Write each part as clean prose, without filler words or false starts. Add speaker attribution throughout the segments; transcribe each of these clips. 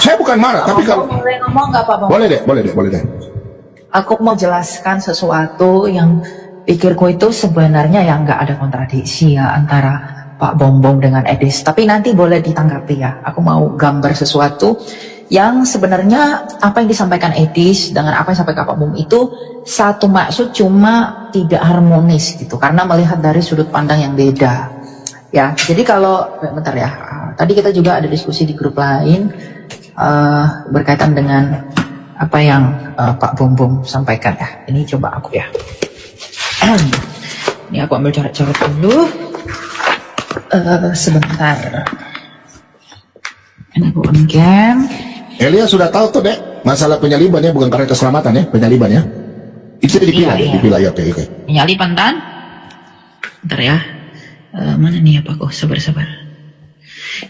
Speaker 1: Saya bukan marah, tapi kalau
Speaker 2: boleh ngomong nggak Pak Bambang?
Speaker 1: boleh deh.
Speaker 2: Aku mau jelaskan sesuatu yang pikirku itu sebenarnya yang nggak ada kontradiksi ya antara Pak Bombong dengan Edis. Tapi nanti boleh ditanggapi ya. Aku mau gambar sesuatu yang sebenarnya apa yang disampaikan Edis dengan apa yang disampaikan Pak Bombong itu satu maksud, cuma tidak harmonis gitu. Karena melihat dari sudut pandang yang beda. Ya, jadi kalau bentar ya. Tadi kita juga ada diskusi di grup lain berkaitan dengan apa yang Pak Bombong sampaikan ya. Ini coba aku ya. Ini aku ambil coret-coret dulu. Sebentar. Ini aku on-cam.
Speaker 1: Elia sudah tahu tuh dek, masalah penyaliban ya, bukan karena keselamatan ya, penyaliban ya. Itu dipilah, dipilah ya, oke.
Speaker 2: Penyaliban kan? Bentar ya. Mana nih apa kok? Sabar.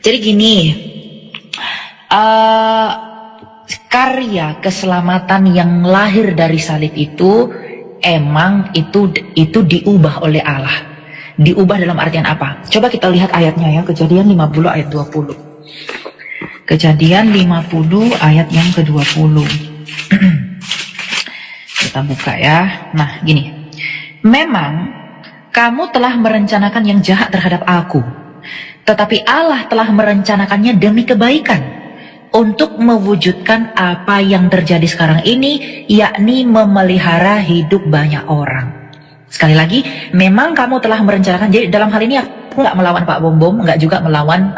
Speaker 2: Jadi gini. Karya keselamatan yang lahir dari salib itu emang itu diubah oleh Allah. Diubah dalam artian apa? Coba kita lihat ayatnya ya, Kejadian 50 ayat 20. Kejadian 50 ayat yang ke-20. Kita buka ya. Nah, gini. Memang kamu telah merencanakan yang jahat terhadap aku, tetapi Allah telah merencanakannya demi kebaikan, untuk mewujudkan apa yang terjadi sekarang ini, yakni memelihara hidup banyak orang. Sekali lagi, memang kamu telah merencanakan. Jadi dalam hal ini aku nggak melawan Pak Bombong, nggak juga melawan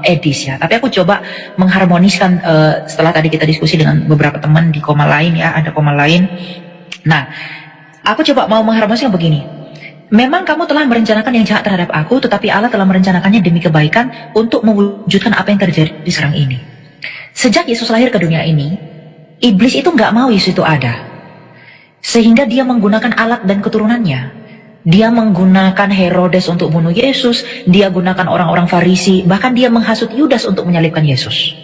Speaker 2: Edis ya. Tapi aku coba mengharmoniskan setelah tadi kita diskusi dengan beberapa teman di koma lain ya, ada koma lain. Nah, aku coba mau mengharmoniskan begini. Memang kamu telah merencanakan yang jahat terhadap aku, tetapi Allah telah merencanakannya demi kebaikan untuk mewujudkan apa yang terjadi sekarang ini. Sejak Yesus lahir ke dunia ini, iblis itu nggak mau Yesus itu ada. Sehingga dia menggunakan alat dan keturunannya. Dia menggunakan Herodes untuk bunuh Yesus, dia gunakan orang-orang Farisi, bahkan dia menghasut Yudas untuk menyalibkan Yesus.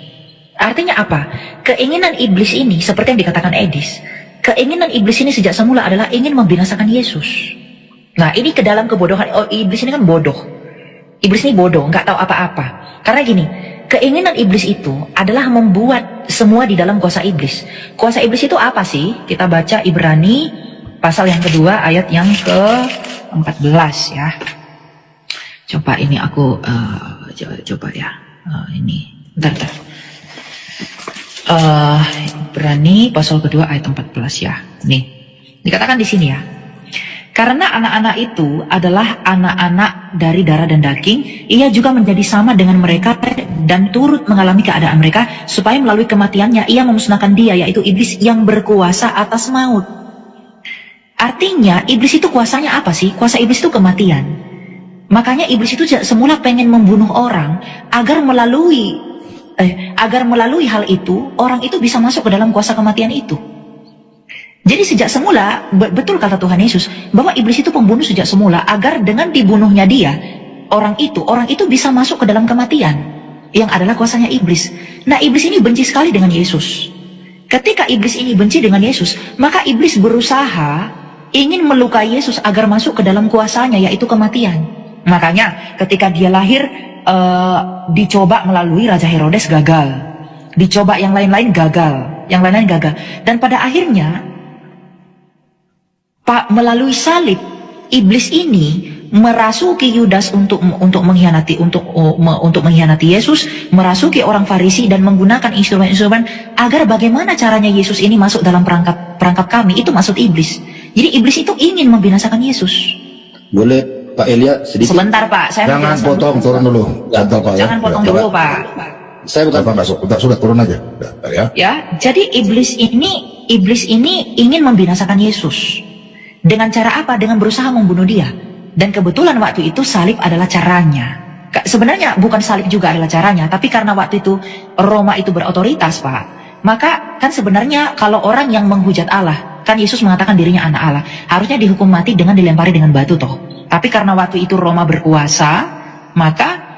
Speaker 2: Artinya apa? Keinginan iblis ini, seperti yang dikatakan Edis, keinginan iblis ini sejak semula adalah ingin membinasakan Yesus. Nah, ini ke dalam kebodohan. Oh, iblis ini kan bodoh. Iblis ini bodoh, nggak tahu apa-apa. Karena gini, keinginan iblis itu adalah membuat semua di dalam kuasa iblis. Kuasa iblis itu apa sih? Kita baca Ibrani pasal yang kedua ayat yang ke-14 ya. Coba ini aku coba ya. Ini bentar. Ibrani pasal kedua ayat 14 ya. Nih. Dikatakan di sini ya. Karena anak-anak itu adalah anak-anak dari darah dan daging, ia juga menjadi sama dengan mereka dan turut mengalami keadaan mereka, supaya melalui kematiannya ia memusnahkan dia, yaitu iblis yang berkuasa atas maut. Artinya iblis itu kuasanya apa sih? Kuasa iblis itu kematian. Makanya iblis itu semula pengen membunuh orang agar melalui hal itu, orang itu bisa masuk ke dalam kuasa kematian itu. Jadi sejak semula, betul kata Tuhan Yesus, bahwa iblis itu pembunuh sejak semula, agar dengan dibunuhnya dia, orang itu bisa masuk ke dalam kematian, yang adalah kuasanya iblis. Nah, iblis ini benci sekali dengan Yesus. Ketika iblis ini benci dengan Yesus, maka iblis berusaha ingin melukai Yesus agar masuk ke dalam kuasanya, yaitu kematian. Makanya ketika dia lahir, dicoba melalui Raja Herodes, gagal. Dicoba yang lain-lain gagal. Dan pada akhirnya, melalui salib, iblis ini merasuki Yudas untuk mengkhianati Yesus, merasuki orang Farisi dan menggunakan instrumen-instrumen agar bagaimana caranya Yesus ini masuk dalam perangkap kami. Itu maksud iblis. Jadi iblis itu ingin membinasakan Yesus.
Speaker 3: Boleh Pak Elia sedikit?
Speaker 2: Sebentar Pak, saya
Speaker 1: jangan potong, turun dulu.
Speaker 2: Jangan potong dulu Pak.
Speaker 1: Saya bukan masuk, sudah turun aja.
Speaker 2: Ya, jadi iblis ini ingin membinasakan Yesus. Dengan cara apa? Dengan berusaha membunuh dia. Dan kebetulan waktu itu salib adalah caranya. Sebenarnya bukan salib juga adalah caranya, tapi karena waktu itu Roma itu berotoritas Pak, maka kan sebenarnya kalau orang yang menghujat Allah, kan Yesus mengatakan dirinya anak Allah, harusnya dihukum mati dengan dilempari dengan batu toh. Tapi karena waktu itu Roma berkuasa, maka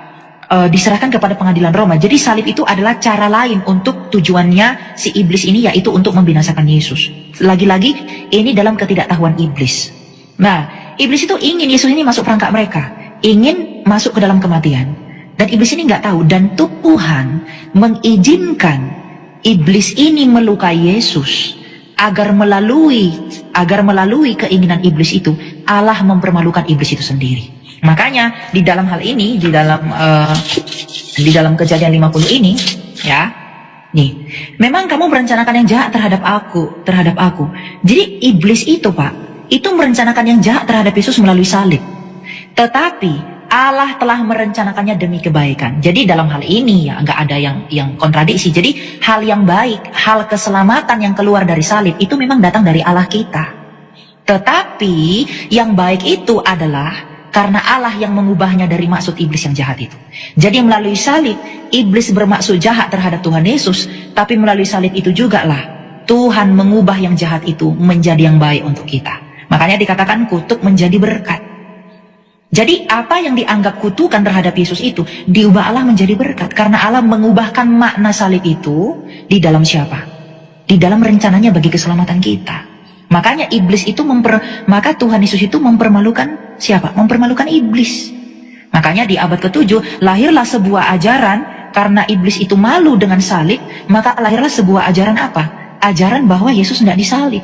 Speaker 2: diserahkan kepada pengadilan Roma. Jadi salib itu adalah cara lain untuk tujuannya si iblis ini, yaitu untuk membinasakan Yesus. Lagi-lagi ini dalam ketidaktahuan iblis. Nah, iblis itu ingin Yesus ini masuk perangkap mereka, ingin masuk ke dalam kematian. Dan iblis ini nggak tahu, dan Tuhan mengizinkan iblis ini melukai Yesus, agar melalui keinginan iblis itu, Allah mempermalukan iblis itu sendiri. Makanya di dalam hal ini, di dalam Kejadian 50 ini, ya, nih, memang kamu merencanakan yang jahat terhadap aku. Jadi iblis itu, Pak, itu merencanakan yang jahat terhadap Yesus melalui salib. Tetapi Allah telah merencanakannya demi kebaikan. Jadi dalam hal ini ya nggak ada yang kontradiksi. Jadi hal yang baik, hal keselamatan yang keluar dari salib itu memang datang dari Allah kita. Tetapi yang baik itu adalah karena Allah yang mengubahnya dari maksud iblis yang jahat itu. Jadi melalui salib, iblis bermaksud jahat terhadap Tuhan Yesus, tapi melalui salib itu juga lah Tuhan mengubah yang jahat itu menjadi yang baik untuk kita. Makanya dikatakan kutuk menjadi berkat. Jadi apa yang dianggap kutukan terhadap Yesus itu diubah Allah menjadi berkat. Karena Allah mengubahkan makna salib itu di dalam siapa? Di dalam rencananya bagi keselamatan kita. Makanya iblis itu maka Tuhan Yesus itu mempermalukan siapa? Mempermalukan iblis. Makanya di abad ke-7 lahirlah sebuah ajaran, karena iblis itu malu dengan salib, maka lahirlah sebuah ajaran apa? Ajaran bahwa Yesus tidak disalib.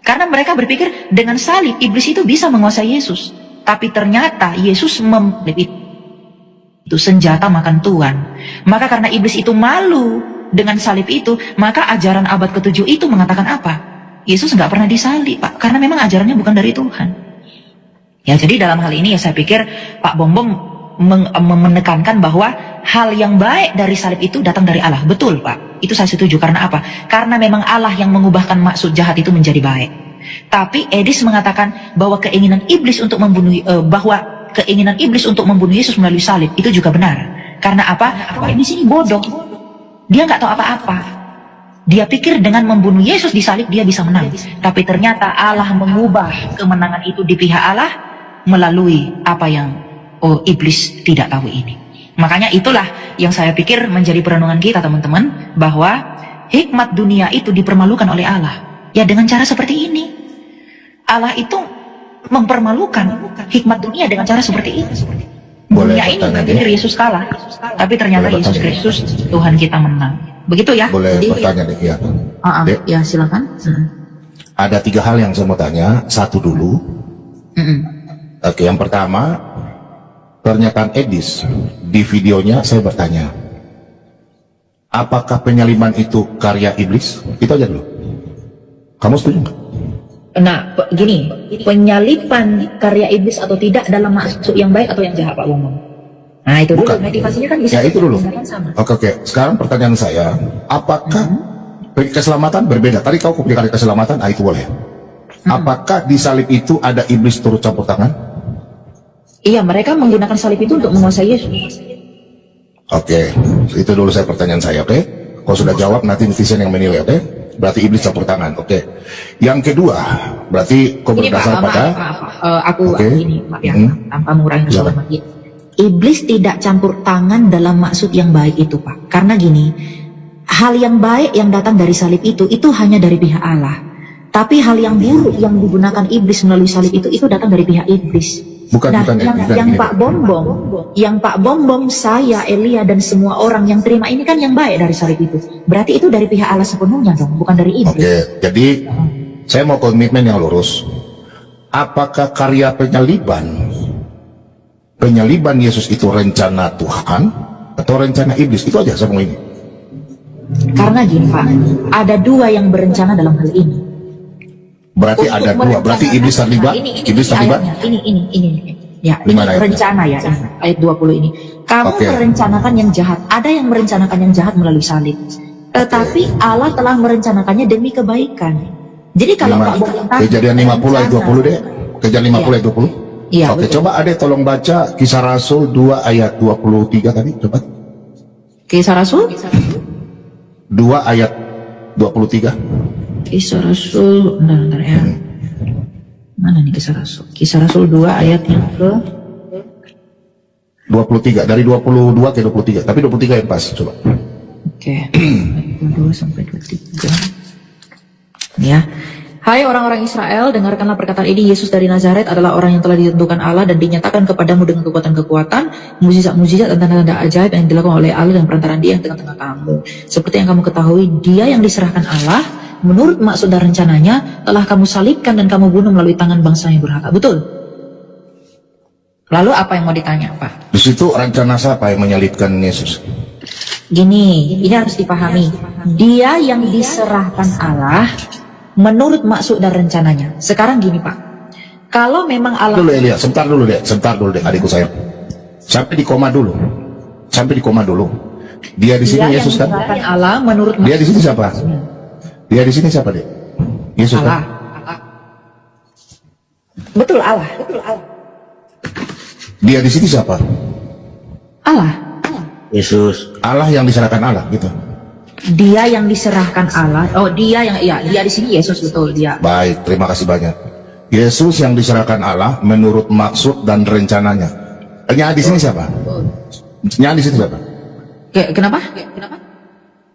Speaker 2: Karena mereka berpikir dengan salib iblis itu bisa menguasai Yesus. Tapi ternyata Yesus itu senjata makan Tuhan. Maka karena iblis itu malu dengan salib itu, maka ajaran abad ke-7 itu mengatakan apa? Yesus nggak pernah disalib, Pak, karena memang ajarannya bukan dari Tuhan. Ya, jadi dalam hal ini ya saya pikir Pak Bombom menekankan bahwa hal yang baik dari salib itu datang dari Allah. Betul, Pak. Itu saya setuju. Karena apa? Karena memang Allah yang mengubahkan maksud jahat itu menjadi baik. Tapi Edis mengatakan bahwa keinginan iblis untuk membunuh Yesus melalui salib itu juga benar. Karena apa? Edis ini bodoh. Dia nggak tahu apa-apa. Dia pikir dengan membunuh Yesus di salib dia bisa menang. Tapi ternyata Allah mengubah kemenangan itu di pihak Allah melalui apa yang iblis tidak tahu ini. Makanya itulah yang saya pikir menjadi perenungan kita, teman-teman, bahwa hikmat dunia itu dipermalukan oleh Allah. Ya dengan cara seperti ini. Allah itu mempermalukan hikmat dunia dengan cara seperti ini. Dunia ini berpikir Yesus kalah, tapi ternyata Yesus Kristus Tuhan kita menang. Begitu ya?
Speaker 1: Boleh bertanya nih, ya.
Speaker 2: Ya silakan.
Speaker 1: Ada 3 hal yang saya mau tanya. Satu dulu. Oke, yang pertama, pernyataan Edis di videonya saya bertanya, apakah penyaliban itu karya iblis? Itu aja dulu. Kamu setuju nggak?
Speaker 2: Nah, gini, penyaliban karya iblis atau tidak dalam maksud yang baik atau yang jahat, Pak Bombom? Nah, itu dulu. Motivasinya kan bisa.
Speaker 1: Ya, itu dulu.
Speaker 2: Sama.
Speaker 1: Oke. Sekarang pertanyaan saya, apakah keselamatan berbeda? Tadi kau punya karya keselamatan, itu boleh. Apakah di salib itu ada iblis turut campur tangan?
Speaker 2: Iya, mereka menggunakan salib itu untuk menguasai Yesus.
Speaker 1: Oke, itu dulu saya pertanyaan saya, oke? Kau sudah jawab, nanti netizen yang menilai, oke? Berarti iblis campur tangan, oke? Yang kedua, berarti kau berdasar pada...
Speaker 2: Aku ini, Pak, ya, tanpa mengurangi kesalahan. Iblis tidak campur tangan dalam maksud yang baik itu, Pak. Karena gini, hal yang baik yang datang dari salib itu hanya dari pihak Allah. Tapi hal yang buruk yang digunakan iblis melalui salib itu datang dari pihak iblis. Yang Pak Bombom, saya, Elia, dan semua orang yang terima ini kan yang baik dari salib itu. Berarti itu dari pihak Allah sepenuhnya dong, bukan dari iblis.
Speaker 1: Oke, jadi saya mau komitmen yang lurus. Apakah karya penyaliban Yesus itu rencana Tuhan atau rencana iblis? Itu aja saya mau ini.
Speaker 2: Karena gini, Pak, ada 2 yang berencana dalam hal ini.
Speaker 1: Berarti ada 2, berarti iblis terlibat? Iblis terlibat?
Speaker 2: Ini. Ya,
Speaker 1: Dimana
Speaker 2: ini rencana ya, ayat 20 ini. Kamu merencanakan yang jahat, ada yang merencanakan yang jahat melalui salib. Tetapi Allah telah merencanakannya demi kebaikan. Jadi kalau Pak Bombom
Speaker 1: Kejadian 50 ayat 20 deh. Kejadian 50 ayat 20.
Speaker 2: Iya,
Speaker 1: oke, coba Ade tolong baca Kisah Rasul 2 ayat 23 tadi, coba.
Speaker 2: Kisah Rasul
Speaker 1: 2 ayat 23.
Speaker 2: Kisah Rasul, bentar ya. Mana nih Kisah Rasul? Kisah Rasul 2 ayat yang ke
Speaker 1: 23, dari 22 ke 23, tapi 23 yang pas, coba.
Speaker 2: Oke, 22 sampai 23. Ya. Hai orang-orang Israel, dengarkanlah perkataan ini. Yesus dari Nazaret adalah orang yang telah ditentukan Allah dan dinyatakan kepadamu dengan kekuatan-kekuatan, mukjizat-mukjizat dan tanda-tanda ajaib yang dilakukan oleh Allah dan perantaraan Dia yang tengah-tengah kamu. Seperti yang kamu ketahui, Dia yang diserahkan Allah, menurut maksud dan rencananya, telah kamu salibkan dan kamu bunuh melalui tangan bangsa yang berhak. Betul? Lalu apa yang mau ditanya, Pak?
Speaker 1: Di situ rencana siapa yang menyalibkan Yesus?
Speaker 2: Gini, ini harus dipahami. Dia yang diserahkan Allah menurut maksud dan rencananya. Sekarang gini Pak, kalau memang Allah...
Speaker 1: Dulu Elia, sebentar dulu deh adikku sayang. Sampai di koma dulu. Dia di sini Yesus kan?
Speaker 2: Dia yang diserahkan Allah menurut
Speaker 1: Dia di sini siapa? Dia di sini siapa, Dek? Yesus
Speaker 2: Allah.
Speaker 1: kan?
Speaker 2: Betul Allah.
Speaker 1: Dia di sini siapa?
Speaker 2: Allah.
Speaker 3: Yesus.
Speaker 1: Allah yang diserahkan Allah gitu.
Speaker 2: Dia yang diserahkan Allah. Oh, dia yang dia di sini Yesus, betul dia.
Speaker 1: Baik, terima kasih banyak. Yesus yang diserahkan Allah menurut maksud dan rencananya. Yang di sini siapa? Yang di sini siapa?
Speaker 2: Kenapa?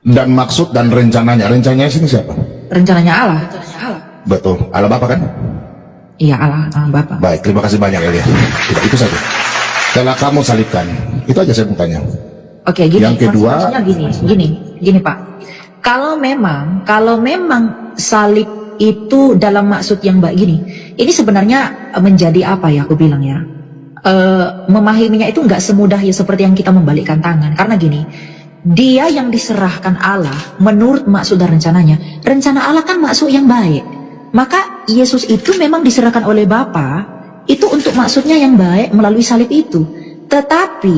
Speaker 1: Dan maksud dan rencananya. Rencananya sini siapa?
Speaker 2: Rencananya Allah.
Speaker 1: Betul. Allah Bapa kan?
Speaker 2: Iya, Allah Bapa.
Speaker 1: Baik, terima kasih banyak Elia. Itu saja. Telah kamu salibkan. Itu aja saya mau tanya.
Speaker 2: Oke, gini.
Speaker 1: Yang kedua,
Speaker 2: maksudnya gini Pak. Kalau memang salib itu dalam maksud yang baik gini, ini sebenarnya menjadi apa ya? Aku bilang ya, memahaminya itu nggak semudah ya seperti yang kita membalikkan tangan. Karena gini, dia yang diserahkan Allah menurut maksud dan rencananya. Rencana Allah kan maksud yang baik. Maka Yesus itu memang diserahkan oleh Bapa itu untuk maksudnya yang baik melalui salib itu. Tetapi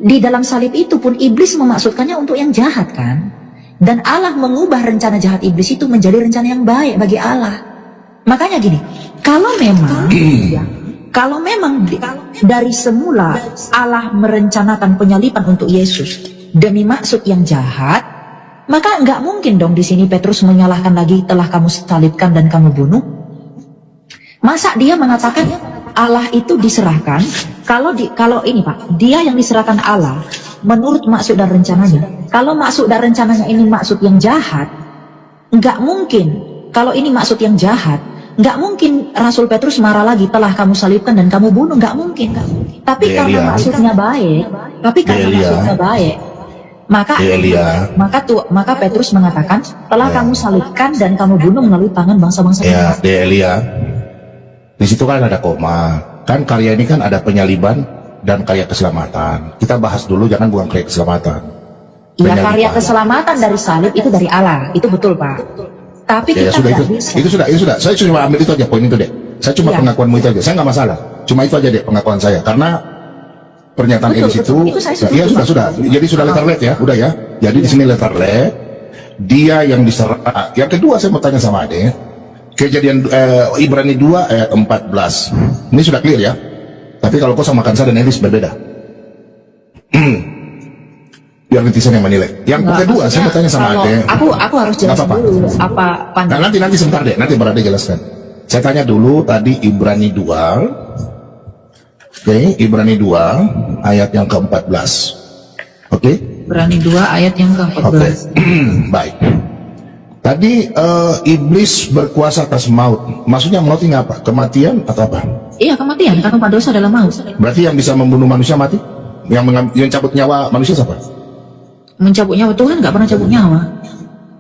Speaker 2: di dalam salib itu pun iblis memaksudkannya untuk yang jahat kan? Dan Allah mengubah rencana jahat iblis itu menjadi rencana yang baik bagi Allah. Makanya gini, kalau memang dari semula Allah merencanakan penyaliban untuk Yesus demi maksud yang jahat, maka nggak mungkin dong di sini Petrus menyalahkan lagi telah kamu salibkan dan kamu bunuh. Masa dia mengatakan Allah itu diserahkan? Kalau ini Pak, dia yang diserahkan Allah menurut maksud dan rencananya. Kalau maksud dan rencananya ini maksud yang jahat, nggak mungkin. Kalau ini maksud yang jahat, nggak mungkin Rasul Petrus marah lagi telah kamu salibkan dan kamu bunuh, nggak mungkin. Tapi karena maksudnya baik, maka Petrus mengatakan telah kamu salibkan dan kamu bunuh melalui tangan bangsa-bangsa.
Speaker 1: Ya, Elia. Di situ kan ada koma. Kan karya ini kan ada penyaliban dan karya keselamatan. Kita bahas dulu, jangan buang karya keselamatan.
Speaker 2: Iya, karya keselamatan dari salib itu dari Allah, itu betul Pak. Tapi
Speaker 1: ya,
Speaker 2: kita
Speaker 1: sudah,
Speaker 2: bisa.
Speaker 1: Itu sudah. Saya cuma ambil itu aja, poin itu deh. Saya cuma pengakuanmu itu aja. Saya nggak masalah. Cuma itu aja deh pengakuan saya. Karena pernyataan Elis itu ya sudah. Jadi sudah letter let ya, udah ya. Jadi di sini letter let. Dia yang diserah. Yang kedua saya mau tanya sama Ade. Kejadian Ibrani 2 ayat 14. Ini sudah clear ya. Tapi kalau kau samakan saya dan Elis berbeda. Biar netizen yang menilai. Yang kedua saya mau tanya sama Ade.
Speaker 2: Aku harus jelasin dulu apa pandangan.
Speaker 1: Nah, nanti sebentar deh. Nanti baru Ade jelaskan. Saya tanya dulu tadi Ibrani 2. Oke, Ibrani 2 ayat yang ke-14. Oke?
Speaker 2: Ibrani 2 ayat yang ke-14.
Speaker 1: Okay. Baik. Tadi iblis berkuasa atas maut. Maksudnya maut ini apa? Kematian atau apa?
Speaker 2: Iya, kematian karena dosa adalah maut.
Speaker 1: Berarti yang bisa membunuh manusia mati? Yang mencabut nyawa manusia siapa?
Speaker 2: Mencabut nyawa Tuhan nggak pernah cabut nyawa.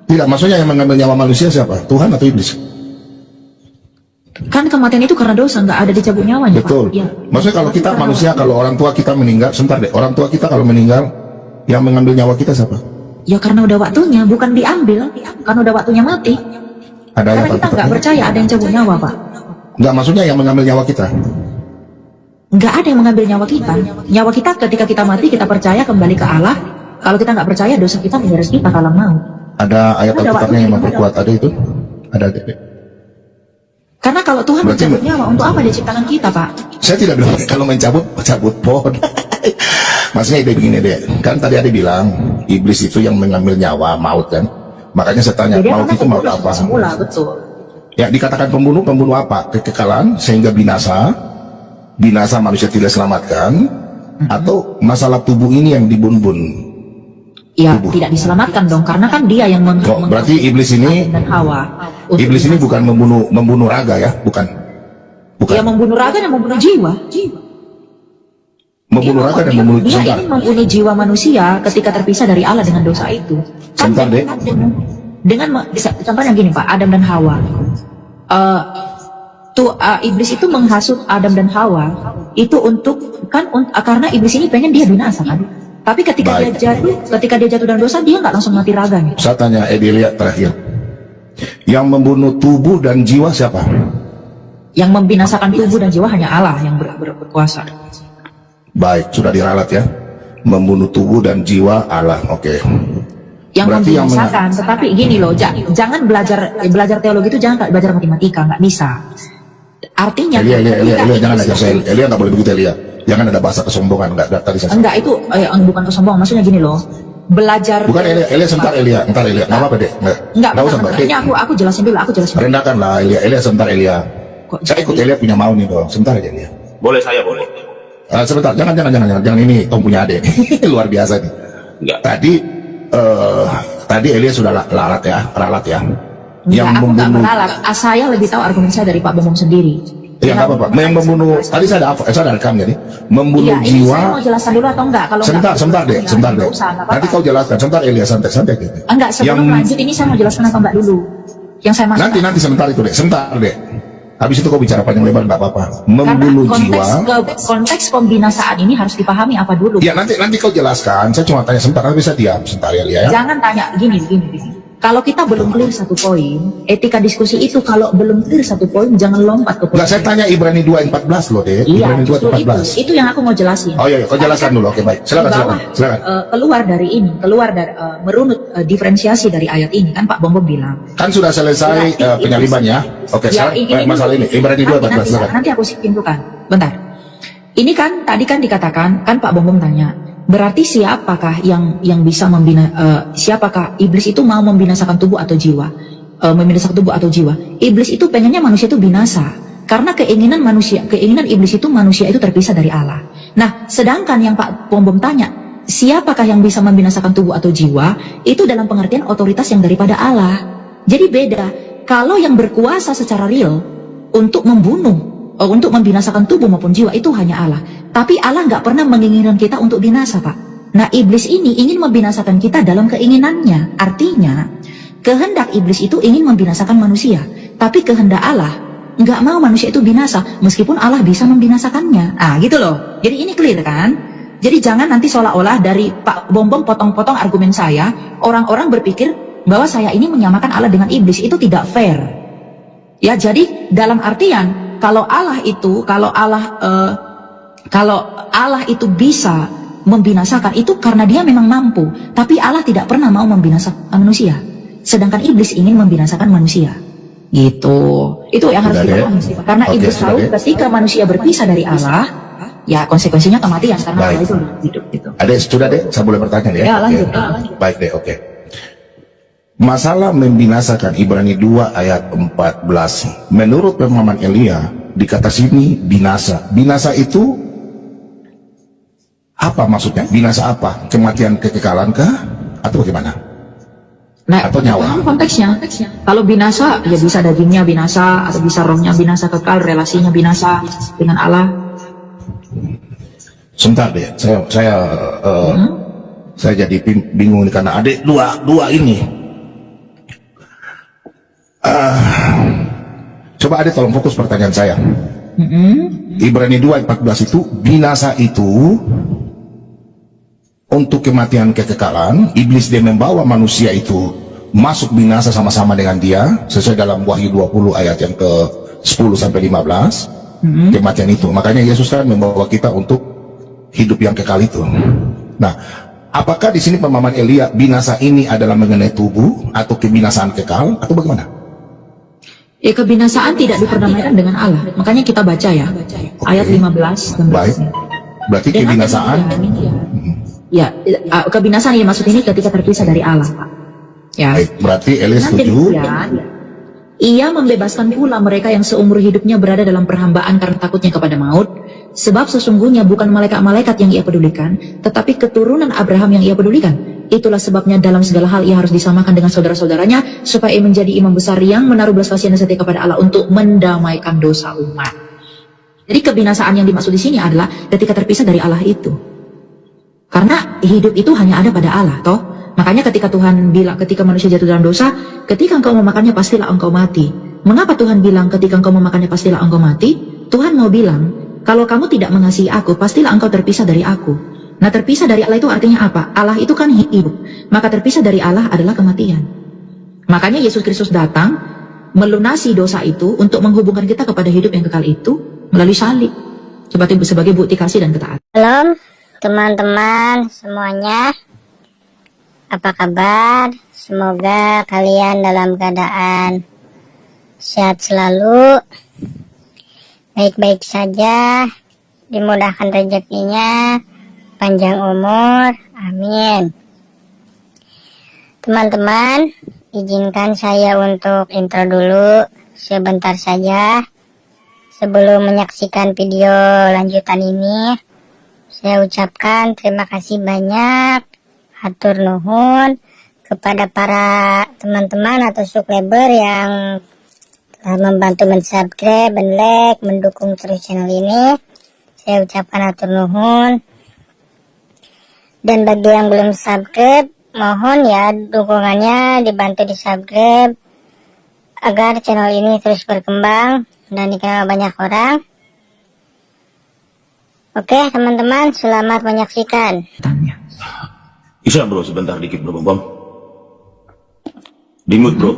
Speaker 1: Tidak, maksudnya yang mengambil nyawa manusia siapa? Tuhan atau iblis?
Speaker 2: Kan kematian itu karena dosa, nggak ada dicabut nyawanya.
Speaker 1: Betul.
Speaker 2: Pak. Ya.
Speaker 1: Maksudnya kalau kita manusia, kalau orang tua kita meninggal, sebentar deh, orang tua kita kalau meninggal, yang mengambil nyawa kita siapa?
Speaker 2: Ya karena udah waktunya, bukan diambil, karena udah waktunya mati.
Speaker 1: Ada
Speaker 2: karena kita nggak percaya ada yang cabut nyawa, Pak.
Speaker 1: Nggak, maksudnya yang mengambil nyawa kita.
Speaker 2: Nggak ada yang mengambil nyawa kita. Nyawa kita ketika kita mati, kita percaya kembali ke Allah. Kalau kita nggak percaya, dosa kita menyeret kita kalau mau.
Speaker 1: Ada ayat Alkitabnya yang memperkuat ada itu? Ada.
Speaker 2: Karena kalau Tuhan mencabut nyawa, untuk apa dia ciptakan kita, Pak?
Speaker 1: Saya tidak bilang kalau mencabut, cabut pohon. Maksudnya ide begini deh, kan tadi ada bilang iblis itu yang mengambil nyawa, maut kan. Makanya saya tanya, maut itu maut apa?
Speaker 2: Semula, betul.
Speaker 1: Ya dikatakan pembunuh apa? Kekekalan sehingga binasa manusia tidak selamatkan, atau masalah tubuh ini yang dibun-bun.
Speaker 2: Ya,
Speaker 1: tubuh.
Speaker 2: tidak diselamatkan dong, karena kan dia yang
Speaker 1: Oh, berarti iblis ini,
Speaker 2: dan Hawa.
Speaker 1: iblis ini bukan membunuh raga ya, bukan.
Speaker 2: Dia membunuh raga dan membunuh jiwa.
Speaker 1: Membunuh raga dan membunuh
Speaker 2: Dia
Speaker 1: sebentar.
Speaker 2: ingin membunuh jiwa manusia ketika terpisah dari Allah dengan dosa itu. Kan
Speaker 1: Sebentar, Dek.
Speaker 2: Contohnya gini Pak, Adam dan Hawa. Iblis itu menghasut Adam dan Hawa itu karena iblis ini pengen dia binasa kan. Tapi ketika
Speaker 1: Baik.
Speaker 2: dia jatuh dalam dosa, dia nggak langsung mati raganya.
Speaker 1: Saya tanya Edelia terakhir. Yang membunuh tubuh dan jiwa siapa?
Speaker 2: Yang membinasakan tubuh dan jiwa hanya Allah yang berkuasa.
Speaker 1: Baik, sudah diralat ya. Membunuh tubuh dan jiwa Allah. Oke.
Speaker 2: Yang
Speaker 1: Berarti yang
Speaker 2: membinasakan, tetapi gini loh, jangan belajar teologi itu jangan kayak belajar matematika, nggak bisa. Artinya
Speaker 1: Elia, jangan ajar saya. Elia nggak boleh begitu Elia. Jangan ada bahasa kesombongan. Nggak tadi saya.
Speaker 2: enggak itu bukan kesombongan, maksudnya gini loh. Belajar
Speaker 1: Bukan Elia, sebentar Elia. Ntar Elia. Nggak apa-apa deh.
Speaker 2: enggak
Speaker 1: Nggak usah
Speaker 2: bentar,
Speaker 1: Mbak.
Speaker 2: ini aku jelasin dulu,
Speaker 1: Rendahkan lah Elia, sebentar Elia.
Speaker 2: Kok
Speaker 1: Saya ikut Elia punya mau nih dong. Sebentar aja Elia.
Speaker 4: Boleh saya boleh.
Speaker 1: Sebentar, jangan ini Tom punya adik. Luar biasa nih.
Speaker 4: Enggak.
Speaker 1: Tadi Elia sudah ralat ya.
Speaker 2: Enggak, aku nggak meralat. Saya lebih tahu argumen saya dari Pak Bomong sendiri.
Speaker 1: Ya nggak apa-apa. Yang membunuh tadi saya ada rekam jadi membunuh
Speaker 2: Iya, ini
Speaker 1: jiwa.
Speaker 2: saya mau jelaskan dulu atau enggak? Kalau
Speaker 1: Sebentar deh.
Speaker 2: Nggak usah, nggak
Speaker 1: Nanti
Speaker 2: apa-apa.
Speaker 1: kau jelaskan. Sebentar Elia, santai gitu.
Speaker 2: Enggak, sebelum lanjut ini saya mau jelaskan atau enggak dulu. Yang saya maksud.
Speaker 1: Nanti sebentar itu deh. Sebentar deh. Habis itu kau bicara panjang lebar nggak apa-apa. Membunuh jiwa.
Speaker 2: Konteks pembinasaan ini harus dipahami apa dulu.
Speaker 1: Ya nanti kau jelaskan. Saya cuma tanya sebentar. Nanti bisa diam sebentar Elia ya.
Speaker 2: Jangan tanya gini. Kalau kita belum clear satu poin, etika diskusi itu kalau belum clear satu poin, jangan lompat ke poin.
Speaker 1: Nggak, saya tanya Ibrani 2:14 loh deh.
Speaker 2: Iya,
Speaker 1: Ibrani
Speaker 2: justru
Speaker 1: 2:14.
Speaker 2: itu yang aku mau jelasin.
Speaker 1: Oh iya, kau jelaskan dulu. Oke baik. Silakan.
Speaker 2: Keluar dari merunut diferensiasi dari ayat ini kan Pak Bombo bilang.
Speaker 1: Kan sudah selesai penyaliban ya. Oke,
Speaker 2: Ya,
Speaker 1: sekarang masalah ini Ibrani 2:14 silakan.
Speaker 2: Nanti aku simpulkan. Bentar. Ini kan tadi kan dikatakan kan Pak Bombo tanya. Berarti siapakah yang bisa siapakah iblis itu mau membinasakan tubuh atau jiwa? Membinasakan tubuh atau jiwa. Iblis itu pengennya manusia itu binasa. Karena keinginan iblis itu manusia itu terpisah dari Allah. Nah, sedangkan yang Pak Bombom tanya, siapakah yang bisa membinasakan tubuh atau jiwa? Itu dalam pengertian otoritas yang daripada Allah. Jadi beda. Kalau yang berkuasa secara real untuk membunuh, untuk membinasakan tubuh maupun jiwa itu hanya Allah. Tapi Allah nggak pernah menginginkan kita untuk binasa, Pak. Nah, iblis ini ingin membinasakan kita dalam keinginannya. Artinya, kehendak iblis itu ingin membinasakan manusia. Tapi kehendak Allah nggak mau manusia itu binasa, meskipun Allah bisa membinasakannya. Gitu loh. Jadi ini clear kan? Jadi jangan nanti seolah-olah dari Pak Bombom potong-potong argumen saya, orang-orang berpikir bahwa saya ini menyamakan Allah dengan iblis. Itu tidak fair. Ya, jadi dalam artian kalau Allah itu bisa membinasakan itu karena dia memang mampu, tapi Allah tidak pernah mau membinasakan manusia. Sedangkan iblis ingin membinasakan manusia. Gitu. Itu yang harus kita pahami. Karena iblis tahu ketika manusia berpisah dari Allah, ya konsekuensinya kematian karena Allah itu hidup gitu.
Speaker 1: Ada sudah deh, saya boleh bertanya ya?
Speaker 2: Ya, lanjut.
Speaker 1: Baik deh, oke. Masalah membinasakan Ibrani 2 ayat 14. Menurut pemahaman Elia, di kata sini binasa. Binasa itu apa maksudnya? Binasa apa? Kematian kekekalan kah? Atau bagaimana?
Speaker 2: Nah,
Speaker 1: atau nyawa?
Speaker 2: Konteksnya. Kalau binasa, ya bisa dagingnya binasa, atau bisa rohnya binasa kekal, relasinya binasa dengan Allah.
Speaker 1: Sebentar deh, saya jadi bingung nih karena adik dua ini. Coba adik tolong fokus pertanyaan saya. Ibrani 2:14 itu binasa itu untuk kematian kekekalan. Iblis dia membawa manusia itu masuk binasa sama-sama dengan dia sesuai dalam Wahyu 20 ayat yang ke 10 sampai 15. Kematian itu, makanya Yesus kan membawa kita untuk hidup yang kekal itu. Nah, apakah di sini pemahaman Elia binasa ini adalah mengenai tubuh atau kebinasaan kekal atau bagaimana?
Speaker 2: Ya, kebinasaan tidak diperdamaikan dengan Allah. Makanya kita baca ya, ayat 15 dan 16.
Speaker 1: Baik. Berarti kebinasaan.
Speaker 2: Ya, kebinasaan yang maksud ini ketika terpisah dari Allah, Pak. Ya.
Speaker 1: Baik, berarti Elia setuju.
Speaker 2: Ia membebaskan pula mereka yang seumur hidupnya berada dalam perhambaan karena takutnya kepada maut. Sebab sesungguhnya bukan malaikat-malaikat yang ia pedulikan, tetapi keturunan Abraham yang ia pedulikan. Itulah sebabnya dalam segala hal ia harus disamakan dengan saudara-saudaranya, supaya ia menjadi imam besar yang menaruh belas kasihan dan setia kepada Allah untuk mendamaikan dosa umat. Jadi kebinasaan yang dimaksud di sini adalah ketika terpisah dari Allah itu. Karena hidup itu hanya ada pada Allah, toh. Makanya ketika Tuhan bilang ketika manusia jatuh dalam dosa, ketika engkau memakannya pastilah engkau mati. Mengapa Tuhan bilang ketika engkau memakannya pastilah engkau mati? Tuhan mau bilang, kalau kamu tidak mengasihi aku, pastilah engkau terpisah dari aku. Nah, terpisah dari Allah itu artinya apa? Allah itu kan hidup. Maka terpisah dari Allah adalah kematian. Makanya Yesus Kristus datang melunasi dosa itu untuk menghubungkan kita kepada hidup yang kekal itu melalui salib. Sebagai bukti kasih dan ketaatan.
Speaker 4: Shalom teman-teman semuanya. Apa kabar? Semoga kalian dalam keadaan sehat selalu, baik-baik saja, dimudahkan rezekinya, panjang umur, amin. Teman-teman, izinkan saya untuk intro dulu sebentar saja. Sebelum menyaksikan video lanjutan ini, saya ucapkan terima kasih banyak, hatur nuhun kepada para teman-teman atau subscriber yang telah membantu mensubscribe, like, mendukung terus channel ini. Saya ucapkan hatur nuhun. Dan bagi yang belum subscribe, mohon ya dukungannya dibantu di subscribe agar channel ini terus berkembang dan dikenal banyak orang. Oke teman-teman, selamat menyaksikan.
Speaker 3: Bisa bro, sebentar dikit bro, bom. Di mute bro.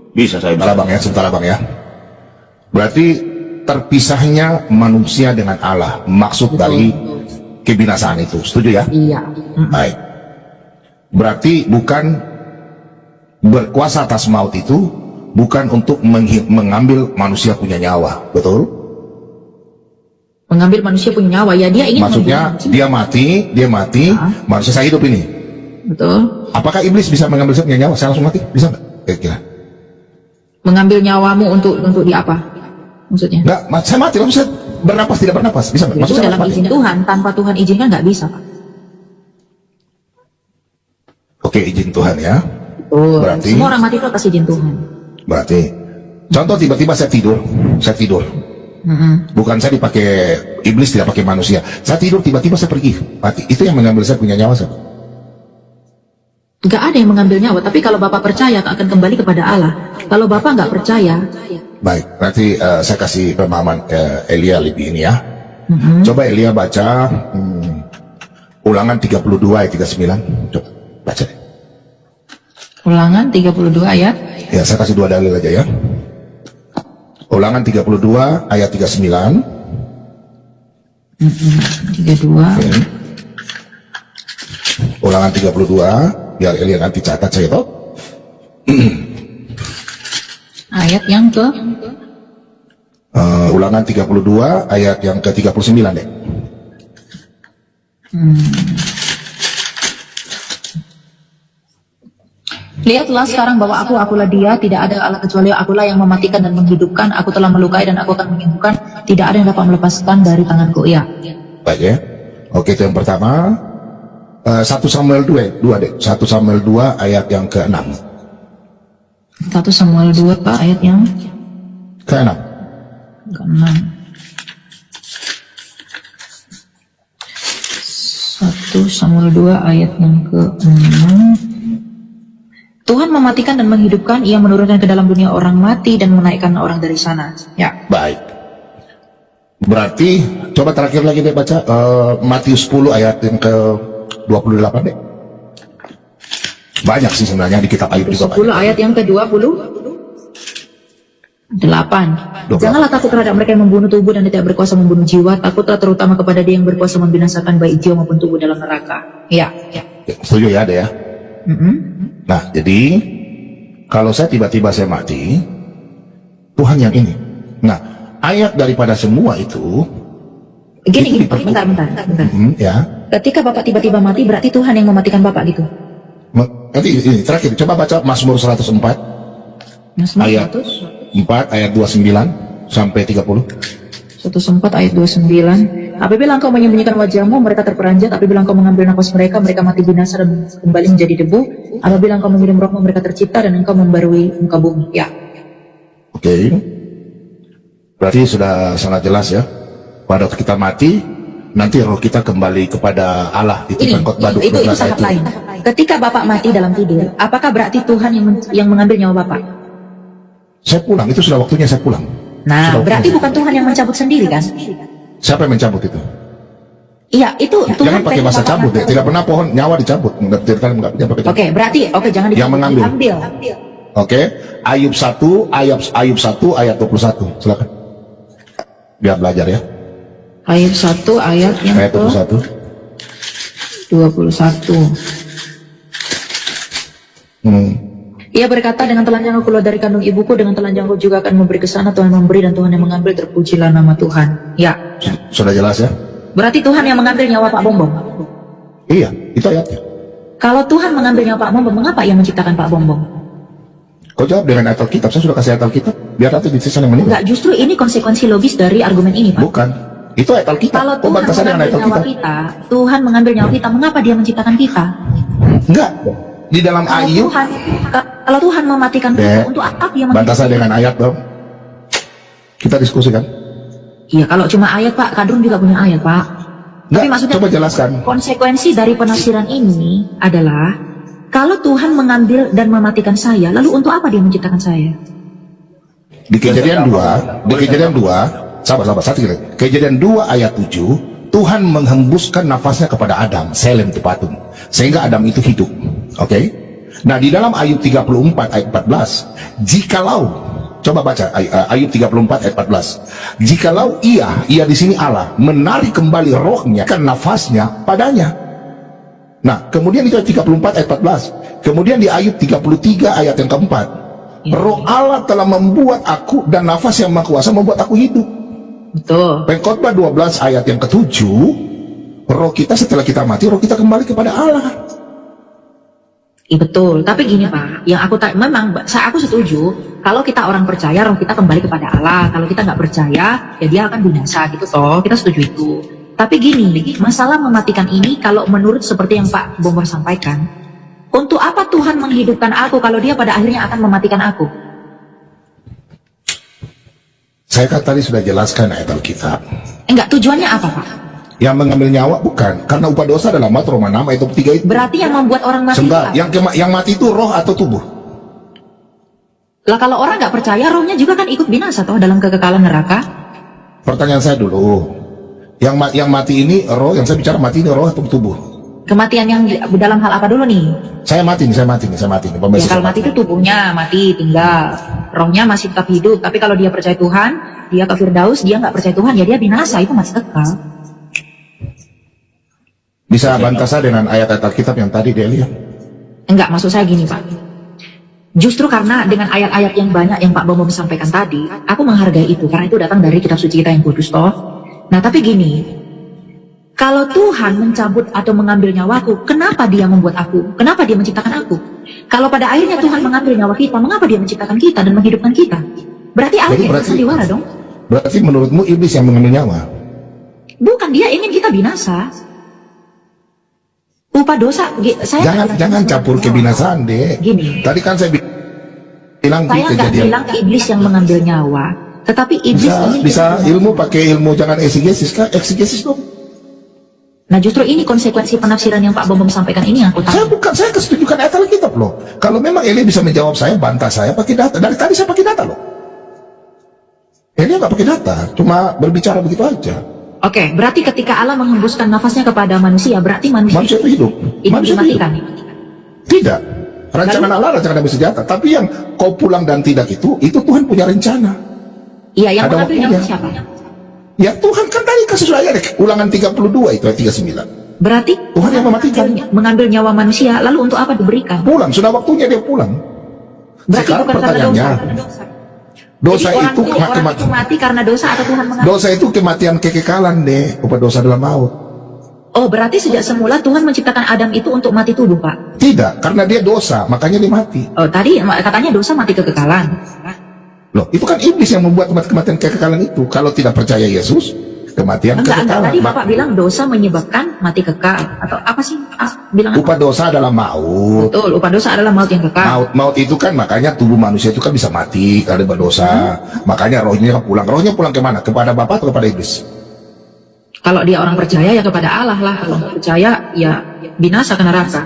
Speaker 3: Bisa saya
Speaker 1: Sebentar bang ya, sebentar bang ya. Berarti terpisahnya manusia dengan Allah, maksud dari kebinasaan itu, setuju ya?
Speaker 2: Iya.
Speaker 1: Baik. Berarti bukan berkuasa atas maut itu, bukan untuk mengambil manusia punya nyawa, betul?
Speaker 2: Mengambil manusia punya nyawa, ya dia ingin
Speaker 1: Maksudnya dia mati, manusia saya hidup ini.
Speaker 2: betul.
Speaker 1: Apakah iblis bisa mengambil saya punya nyawa? Saya langsung mati, bisa nggak? Kira-kira?
Speaker 2: Mengambil nyawamu untuk di apa? Maksudnya?
Speaker 1: Nggak, saya mati langsung saya bernapas tidak bernapas, bisa nggak?
Speaker 2: Itu
Speaker 1: Maksudnya
Speaker 2: dalam izin Tuhan, tanpa Tuhan izinkan nggak bisa, Pak.
Speaker 1: Oke, izin Tuhan ya. Berarti
Speaker 2: Semua orang mati itu atas izin Tuhan.
Speaker 1: Berarti contoh tiba-tiba saya tidur. Bukan saya dipakai iblis, tidak pakai manusia. Saya tidur tiba-tiba saya pergi mati. Itu yang mengambil saya punya nyawa siapa?
Speaker 2: Nggak ada yang mengambil nyawa, tapi kalau Bapak percaya akan kembali kepada Allah. Kalau Bapak nggak percaya,
Speaker 1: Baik, berarti saya kasih pemahaman Elia lebih ini ya. Coba Elia baca Ulangan 32 ayat 39. Coba baca deh.
Speaker 2: Ulangan 32 ayat.
Speaker 1: Ya, saya kasih 2 dalil aja ya. Ulangan 32 ayat 39.
Speaker 2: 32.
Speaker 1: Ulangan 32, biar Elia nanti catat saya toh.
Speaker 2: Ayat yang ke
Speaker 1: Ulangan 32 ayat yang ke-39 deh.
Speaker 2: Lihatlah sekarang bahwa akulah dia, tidak ada Allah kecuali akulah yang mematikan dan menghidupkan, aku telah melukai dan aku akan menyembuhkan, tidak ada yang dapat melepaskan dari tanganku. Iya.
Speaker 1: Baik ya. Oke, itu yang pertama. 1 Samuel 2 deh. 1 Samuel 2 ayat yang ke-6.
Speaker 2: 1 Samuel 2 Pak, ayat yang
Speaker 1: Ke-6.
Speaker 2: ke-6. 1 Samuel 2 ayat yang ke-6. Tuhan mematikan dan menghidupkan, ia menurunkan ke dalam dunia orang mati dan menaikkan orang dari sana. Ya.
Speaker 1: Baik. Berarti coba terakhir lagi deh baca Matius 10 ayat yang ke-28 deh. Banyak sih sebenarnya di kitab Ayub juga
Speaker 2: 10
Speaker 1: banyak.
Speaker 2: ayat yang ke-28. Janganlah takut terhadap mereka yang membunuh tubuh dan tidak berkuasa membunuh jiwa. Takutlah terutama kepada dia yang berkuasa membinasakan baik jiwa maupun tubuh dalam neraka. Ya.
Speaker 1: Ya, setuju ya ada ya. Nah, jadi kalau saya tiba-tiba saya mati, Tuhan yang ini. Nah, ayat daripada semua itu
Speaker 2: Gini, bentar.
Speaker 1: ya.
Speaker 2: Ketika Bapak tiba-tiba mati, berarti Tuhan yang mematikan Bapak gitu.
Speaker 1: Nanti ini terakhir coba baca Mazmur 104 ayat 4 ayat 29 sampai 30.
Speaker 2: 104 ayat 29. Apabila engkau menyembunyikan wajahmu, mereka terperanjat. Apabila engkau mengambil nafas mereka, mereka mati binasa dan kembali menjadi debu. Apabila engkau mengirim rohmu, mereka tercipta dan engkau membarui muka bumi. Ya.
Speaker 1: Oke. Berarti sudah sangat jelas ya. Pada waktu kita mati, nanti roh kita kembali kepada Allah. Itu kan khotbah
Speaker 2: Itu
Speaker 1: 12
Speaker 2: sangat
Speaker 1: ayat
Speaker 2: lain. Ketika Bapak mati dalam tidur, apakah berarti Tuhan yang mengambil nyawa Bapak?
Speaker 1: Saya pulang, itu sudah waktunya saya pulang.
Speaker 2: Nah,
Speaker 1: Sudah
Speaker 2: berarti
Speaker 1: waktunya.
Speaker 2: bukan Tuhan yang mencabut sendiri kan?
Speaker 1: Siapa yang mencabut itu?
Speaker 2: Iya, itu Tuhan.
Speaker 1: Jangan pakai
Speaker 2: pengen
Speaker 1: bahasa
Speaker 2: Bapak
Speaker 1: cabut ya.
Speaker 2: ngambil.
Speaker 1: Tidak pernah pohon nyawa dicabut. Enggak pakai cabut.
Speaker 2: Oke, berarti jangan
Speaker 1: Yang
Speaker 2: dicabut,
Speaker 1: mengambil.
Speaker 2: diambil.
Speaker 1: Oke. Ayub 1 ayat 21. Silakan. Biar belajar ya.
Speaker 2: Ayub 1 ayat yang
Speaker 1: Ayat 21.
Speaker 2: 21. Ia berkata, dengan telanjang aku keluar dari kandung ibuku, dengan telanjang aku juga akan memberi ke sana. Tuhan memberi dan Tuhan yang mengambil, terpujilah nama Tuhan. Ya,
Speaker 1: Sudah jelas ya?
Speaker 2: berarti Tuhan yang mengambil nyawa Pak Bombong.
Speaker 1: Iya, itu ayatnya.
Speaker 2: Kalau Tuhan mengambil nyawa Pak Bombong, mengapa ia menciptakan Pak Bombong?
Speaker 1: Kau jawab dengan ayat Alkitab. Saya sudah kasih ayat Alkitab. Biar nanti di sisa yang meninggal.
Speaker 2: Enggak, justru ini konsekuensi logis dari argumen ini, Pak.
Speaker 1: Bukan. Itu ayat Alkitab.
Speaker 2: Kalau
Speaker 1: Kau
Speaker 2: Tuhan
Speaker 1: bantah saya dengan ayat
Speaker 2: mengambil nyawa
Speaker 1: Alkitab.
Speaker 2: kita, Tuhan mengambil nyawa kita, mengapa dia menciptakan kita?
Speaker 1: Enggak. Di dalam Ayub.
Speaker 2: Kalau Tuhan mematikan kita,
Speaker 1: Dek,
Speaker 2: untuk apa dia
Speaker 1: bantah saya
Speaker 2: menciptakan
Speaker 1: dengan ayat dong. Kita diskusikan.
Speaker 2: Iya, kalau cuma ayat, Pak, Kadrun juga punya ayat, Pak.
Speaker 1: Enggak,
Speaker 2: Tapi maksudnya
Speaker 1: coba jelaskan.
Speaker 2: konsekuensi dari penafsiran ini adalah kalau Tuhan mengambil dan mematikan saya, lalu untuk apa dia menciptakan saya?
Speaker 1: Di Kejadian 2, sabar, satu kali. Kejadian 2 ayat 7, Tuhan menghembuskan nafasnya kepada Adam, Selem Tepatum, sehingga Adam itu hidup. Oke? Nah, di dalam Ayub 34 ayat 14, jikalau, coba baca Ayub 34 ayat 14, jikalau ia di sini Allah menarik kembali rohnya, kan nafasnya padanya. Nah, kemudian itu ayat 34 ayat 14. Kemudian di Ayub 33 ayat yang keempat, roh Allah telah membuat aku, dan nafas yang maha kuasa membuat aku hidup.
Speaker 2: Betul.
Speaker 1: Pengkhotbah 12 ayat yang ke-7, roh kita setelah kita mati, roh kita kembali kepada Allah.
Speaker 2: Iya betul. Tapi gini Pak, yang aku memang aku setuju. Kalau kita orang percaya, roh kita kembali kepada Allah. Kalau kita nggak percaya, ya dia akan binasa gitu toh. Kita setuju itu. Tapi gini, masalah mematikan ini, kalau menurut seperti yang Pak Bombor sampaikan, untuk apa Tuhan menghidupkan aku kalau dia pada akhirnya akan mematikan aku?
Speaker 1: Saya kan tadi sudah jelaskan ayat Alkitab.
Speaker 2: Enggak, tujuannya apa Pak?
Speaker 1: Yang mengambil nyawa bukan, karena upah dosa dalam Roma 6 ayat 3 itu.
Speaker 2: Berarti yang membuat orang mati
Speaker 1: Sebentar,
Speaker 2: itu apa?
Speaker 1: yang mati itu roh atau tubuh?
Speaker 2: Lah kalau orang nggak percaya, rohnya juga kan ikut binasa toh dalam kekekalan neraka.
Speaker 1: Pertanyaan saya dulu, yang mati ini roh, yang saya bicara mati ini roh atau tubuh?
Speaker 2: Kematian yang dalam hal apa dulu nih?
Speaker 1: Saya mati nih.
Speaker 2: Ya, kalau mati itu tubuhnya mati tinggal, rohnya masih tetap hidup. Tapi kalau dia percaya Tuhan, dia ke Firdaus, dia nggak percaya Tuhan, ya dia binasa, itu masih kekal.
Speaker 1: Bisa bantah saya dengan ayat-ayat Alkitab yang tadi dia lihat?
Speaker 2: Enggak, maksud saya gini Pak. Justru karena dengan ayat-ayat yang banyak yang Pak Bombom sampaikan tadi, aku menghargai itu, karena itu datang dari kitab suci kita yang kudus toh. Nah tapi gini, kalau Tuhan mencabut atau mengambil nyawaku, kenapa dia membuat aku? Kenapa dia menciptakan aku? Kalau pada akhirnya Tuhan mengambil nyawa kita, mengapa dia menciptakan kita dan menghidupkan kita? Berarti Allah yang sandiwara dong?
Speaker 1: Berarti menurutmu iblis yang mengambil nyawa?
Speaker 2: Bukan, dia ingin kita binasa. Upah dosa, saya
Speaker 1: Jangan campur kebinasaan deh.
Speaker 2: Gini.
Speaker 1: Tadi kan saya bilang di
Speaker 2: Saya nggak
Speaker 1: kejadian.
Speaker 2: bilang iblis yang mengambil nyawa, tetapi iblis ingin
Speaker 1: Bisa
Speaker 2: kita
Speaker 1: ilmu pakai ilmu, jangan eksegesis kan? Eksegesis dong.
Speaker 2: Nah justru ini konsekuensi penafsiran yang Pak Bombom sampaikan ini yang aku tahu.
Speaker 1: Saya kesetujukan ayat Alkitab loh. Kalau memang Eli bisa menjawab saya, bantah saya pakai data. Dari tadi saya pakai data loh. Eli nggak pakai data, cuma berbicara begitu aja.
Speaker 2: Oke, berarti ketika Allah menghembuskan nafasnya kepada manusia, berarti manusia
Speaker 1: Manusia itu hidup. Manusia itu hidup.
Speaker 2: dimatikan.
Speaker 1: Tidak. Rancangan Allah, rancangan damai sejahtera. Tapi yang kau pulang dan tidak itu Tuhan punya rencana.
Speaker 2: Iya, yang
Speaker 1: Ada
Speaker 2: mengambil nyawa
Speaker 1: waktunya.
Speaker 2: siapa?
Speaker 1: Ya Tuhan kan tadi kasus ayat Ulangan 32 itu ayat 39.
Speaker 2: Berarti
Speaker 1: Tuhan yang mematikan.
Speaker 2: mengambil nyawa manusia, lalu untuk apa diberikan?
Speaker 1: Pulang, sudah waktunya dia pulang.
Speaker 2: Berarti
Speaker 1: Sekarang
Speaker 2: bukan karena
Speaker 1: pertanyaannya,
Speaker 2: dosa.
Speaker 1: dosa
Speaker 2: Jadi
Speaker 1: itu
Speaker 2: orang itu mati karena dosa atau Tuhan mengambil?
Speaker 1: dosa itu kematian kekekalan deh, upah dosa dalam maut.
Speaker 2: Oh, berarti sejak semula Tuhan menciptakan Adam itu untuk mati tubuh, Pak?
Speaker 1: Tidak, karena dia dosa, makanya dia mati.
Speaker 2: Oh, tadi katanya dosa mati kekekalan.
Speaker 1: Loh, itu kan iblis yang membuat kematian kekekalan itu. Kalau tidak percaya Yesus, Kematian
Speaker 2: Enggak,
Speaker 1: kekekalan.
Speaker 2: tadi Bapak bilang dosa menyebabkan mati kekal. Atau apa sih? Bilang apa?
Speaker 1: Upah dosa adalah maut.
Speaker 2: Betul, upah dosa adalah maut yang kekal.
Speaker 1: Maut itu kan makanya tubuh manusia itu kan bisa mati karena berdosa. Makanya rohnya pulang. Rohnya pulang kemana? Kepada Bapa atau kepada iblis?
Speaker 2: Kalau dia orang percaya ya kepada Allah lah. Kalau nggak percaya ya binasa ke neraka.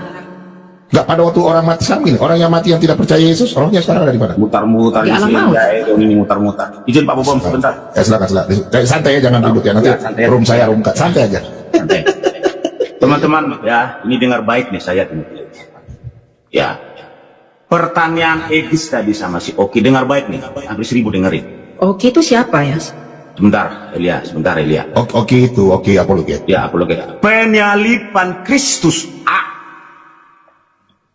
Speaker 1: Enggak, pada waktu orang mati sekarang gini, orang yang mati yang tidak percaya Yesus, rohnya sekarang ada di mana?
Speaker 3: Mutar-mutar
Speaker 2: Di
Speaker 3: di
Speaker 2: alam
Speaker 3: sini,
Speaker 2: maut.
Speaker 3: ya, ini mutar-mutar. Izin Pak Bobom sebentar.
Speaker 1: Silakan. Santai ya, jangan ribut ya. Nanti
Speaker 3: Ya, santai.
Speaker 1: room saya kat. Santai aja.
Speaker 3: Santai. Teman-teman, ya, ini dengar baik nih saya. Ya, pertanyaan Edis tadi sama si Oki, dengar baik nih. Hampir 1000 dengerin.
Speaker 2: Oke, itu siapa ya?
Speaker 3: Sebentar, Elia.
Speaker 1: Oke itu, oke apologet.
Speaker 3: Ya, apologet. Penyalipan Kristus A.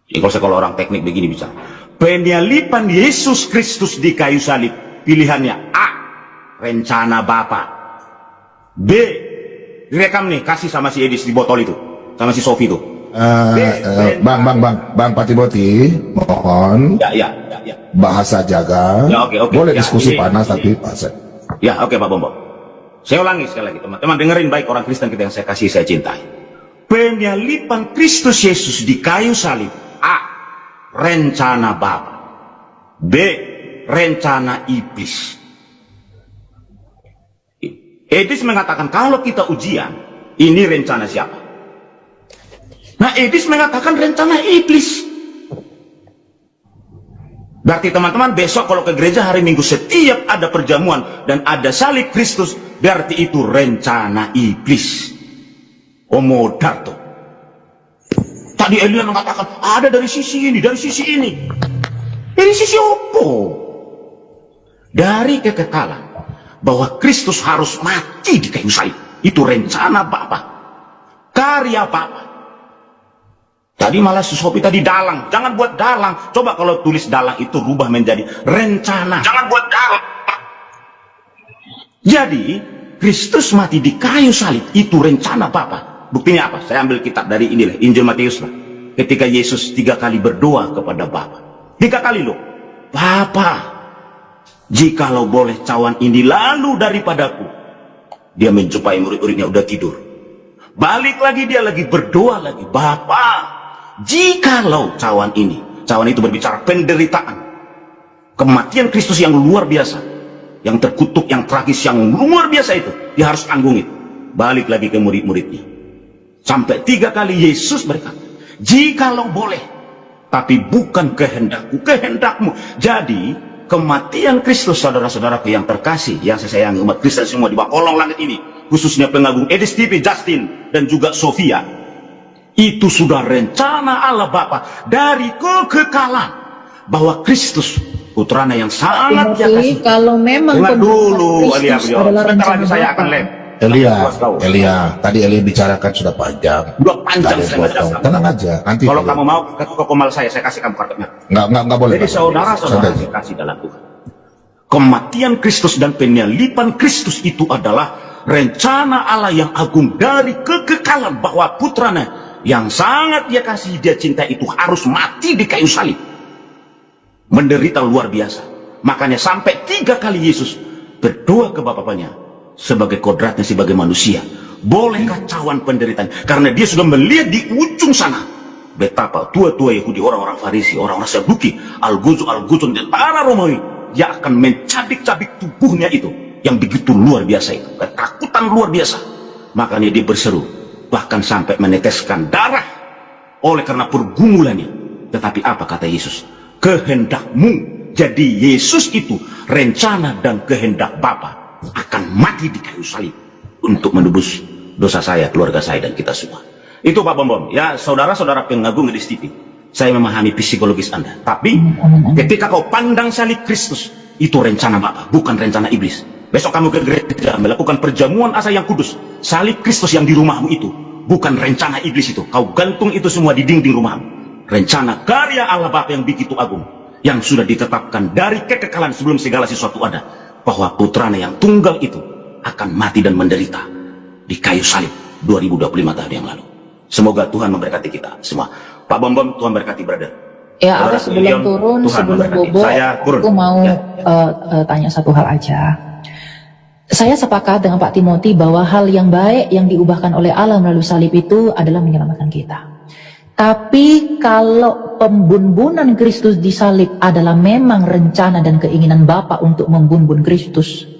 Speaker 3: Ya, kalau orang teknik begini bisa. Penyalipan Yesus Kristus di kayu salib. Pilihannya A. Rencana Bapa. B. Direkam nih, kasih sama si Edis di botol itu. Sama si Sofi itu.
Speaker 1: Bang Patiboti, mohon
Speaker 3: Ya.
Speaker 1: bahasa jaga.
Speaker 3: Ya, oke.
Speaker 1: Boleh
Speaker 3: Ya,
Speaker 1: diskusi
Speaker 3: ini-
Speaker 1: panas tapi bahasa.
Speaker 3: Ya, oke Pak Bombo. Saya ulangi sekali lagi, teman-teman dengerin baik orang Kristen kita yang saya kasih, saya cintai. Penyalipan Kristus Yesus di kayu salib. A. Rencana Bapa. B. Rencana iblis. Edis mengatakan kalau kita ujian, ini rencana siapa? Nah, Edis mengatakan rencana iblis. Berarti teman-teman besok kalau ke gereja hari Minggu setiap ada perjamuan dan ada salib Kristus, berarti itu rencana iblis. Omodar tuh. Tadi Elia mengatakan ada dari sisi ini, dari sisi ini. Dari sisi opo? Dari kekekalan bahwa Kristus harus mati di kayu salib. Itu rencana Bapa. Karya Bapa. Tadi malah Sofi tadi dalang. Jangan buat dalang. Coba kalau tulis dalang itu rubah menjadi rencana. Jangan buat dalang. Jadi, Kristus mati di kayu salib. Itu rencana Bapa. Buktinya apa? Saya ambil kitab dari inilah, Injil Matius lah. Ketika Yesus 3 kali berdoa kepada Bapa. 3 kali loh. Bapa, jikalau boleh cawan ini lalu daripadaku. Dia menjumpai murid-muridnya udah tidur. Balik lagi dia lagi berdoa lagi. Bapa, jikalau cawan itu berbicara penderitaan, kematian Kristus yang luar biasa, yang terkutuk, yang tragis, yang luar biasa itu, dia harus tanggung itu. Balik lagi ke murid-muridnya. Sampai 3 kali Yesus berkata, jikalau boleh, tapi bukan kehendakku, kehendakmu. Jadi kematian Kristus, saudara-saudaraku yang terkasih, yang saya sayangi umat Kristen semua di bawah kolong langit ini, khususnya pengagung Edis TV, Justin, dan juga Sofia, itu sudah rencana Allah Bapa dari kekekalan bahwa Kristus putranya yang sangat dia kasih.
Speaker 2: Kalau memang
Speaker 3: Dengar dulu,
Speaker 2: Kristus
Speaker 3: Elia beliau.
Speaker 2: adalah
Speaker 3: Sebentar
Speaker 2: rencana
Speaker 3: lagi saya
Speaker 2: Bapa.
Speaker 3: akan lem.
Speaker 1: Tadi Elia bicarakan sudah panjang.
Speaker 3: Udah panjang,
Speaker 1: Nggak ada
Speaker 3: saya
Speaker 1: yang
Speaker 3: nggak
Speaker 1: potong. Tenang aja, nanti
Speaker 3: Kalau kamu mau ke komal saya kasih kamu kartunya.
Speaker 1: nggak boleh.
Speaker 3: Jadi
Speaker 1: Pak.
Speaker 3: saudara-saudara
Speaker 1: Santai.
Speaker 3: saya kasih dalam Tuhan. Kematian Kristus dan penyalipan Kristus itu adalah rencana Allah yang agung dari kekekalan bahwa putranya yang sangat dia kasih, dia cinta itu harus mati di kayu salib. Menderita luar biasa. Makanya sampai 3 kali Yesus berdoa ke Bapaknya sebagai kodratnya sebagai manusia. Bolehkah cawan penderitaan? Karena dia sudah melihat di ujung sana betapa tua-tua Yahudi, orang-orang Farisi, orang-orang Saduki, Al-Guzun dan para Romawi, dia akan mencabik-cabik tubuhnya itu yang begitu luar biasa itu, ketakutan luar biasa. Makanya dia berseru, bahkan sampai meneteskan darah oleh karena pergumulannya. Tetapi apa kata Yesus? Kehendakmu. Jadi Yesus itu rencana dan kehendak Bapa akan mati di kayu salib untuk menebus dosa saya, keluarga saya, dan kita semua. Itu Pak Bom. Ya, saudara-saudara pengagung Edis TV, saya memahami psikologis Anda. Tapi ketika kau pandang salib Kristus, itu rencana Bapa, bukan rencana iblis. Besok kamu ke gereja melakukan perjamuan asa yang kudus, salib Kristus yang di rumahmu itu bukan rencana iblis itu. Kau gantung itu semua di dinding rumahmu. Rencana karya Allah Bapa yang begitu agung, yang sudah ditetapkan dari kekekalan sebelum segala sesuatu ada, bahwa putranya yang tunggal itu akan mati dan menderita di kayu salib 2025 tahun yang lalu. Semoga Tuhan memberkati kita semua. Pak Bom, Tuhan berkati brother.
Speaker 2: Ya,
Speaker 3: Saudara
Speaker 2: aku sebelum
Speaker 3: Leon,
Speaker 2: turun,
Speaker 3: Tuhan
Speaker 2: sebelum
Speaker 3: memberkati.
Speaker 2: bobo,
Speaker 3: Saya turun.
Speaker 2: aku mau
Speaker 3: Ya.
Speaker 2: tanya satu hal aja. Saya sepakat dengan Pak Timothy bahwa hal yang baik yang diubahkan oleh Allah melalui salib itu adalah menyelamatkan kita. Tapi kalau pembunbunan Kristus di salib adalah memang rencana dan keinginan Bapa untuk membunbun Kristus,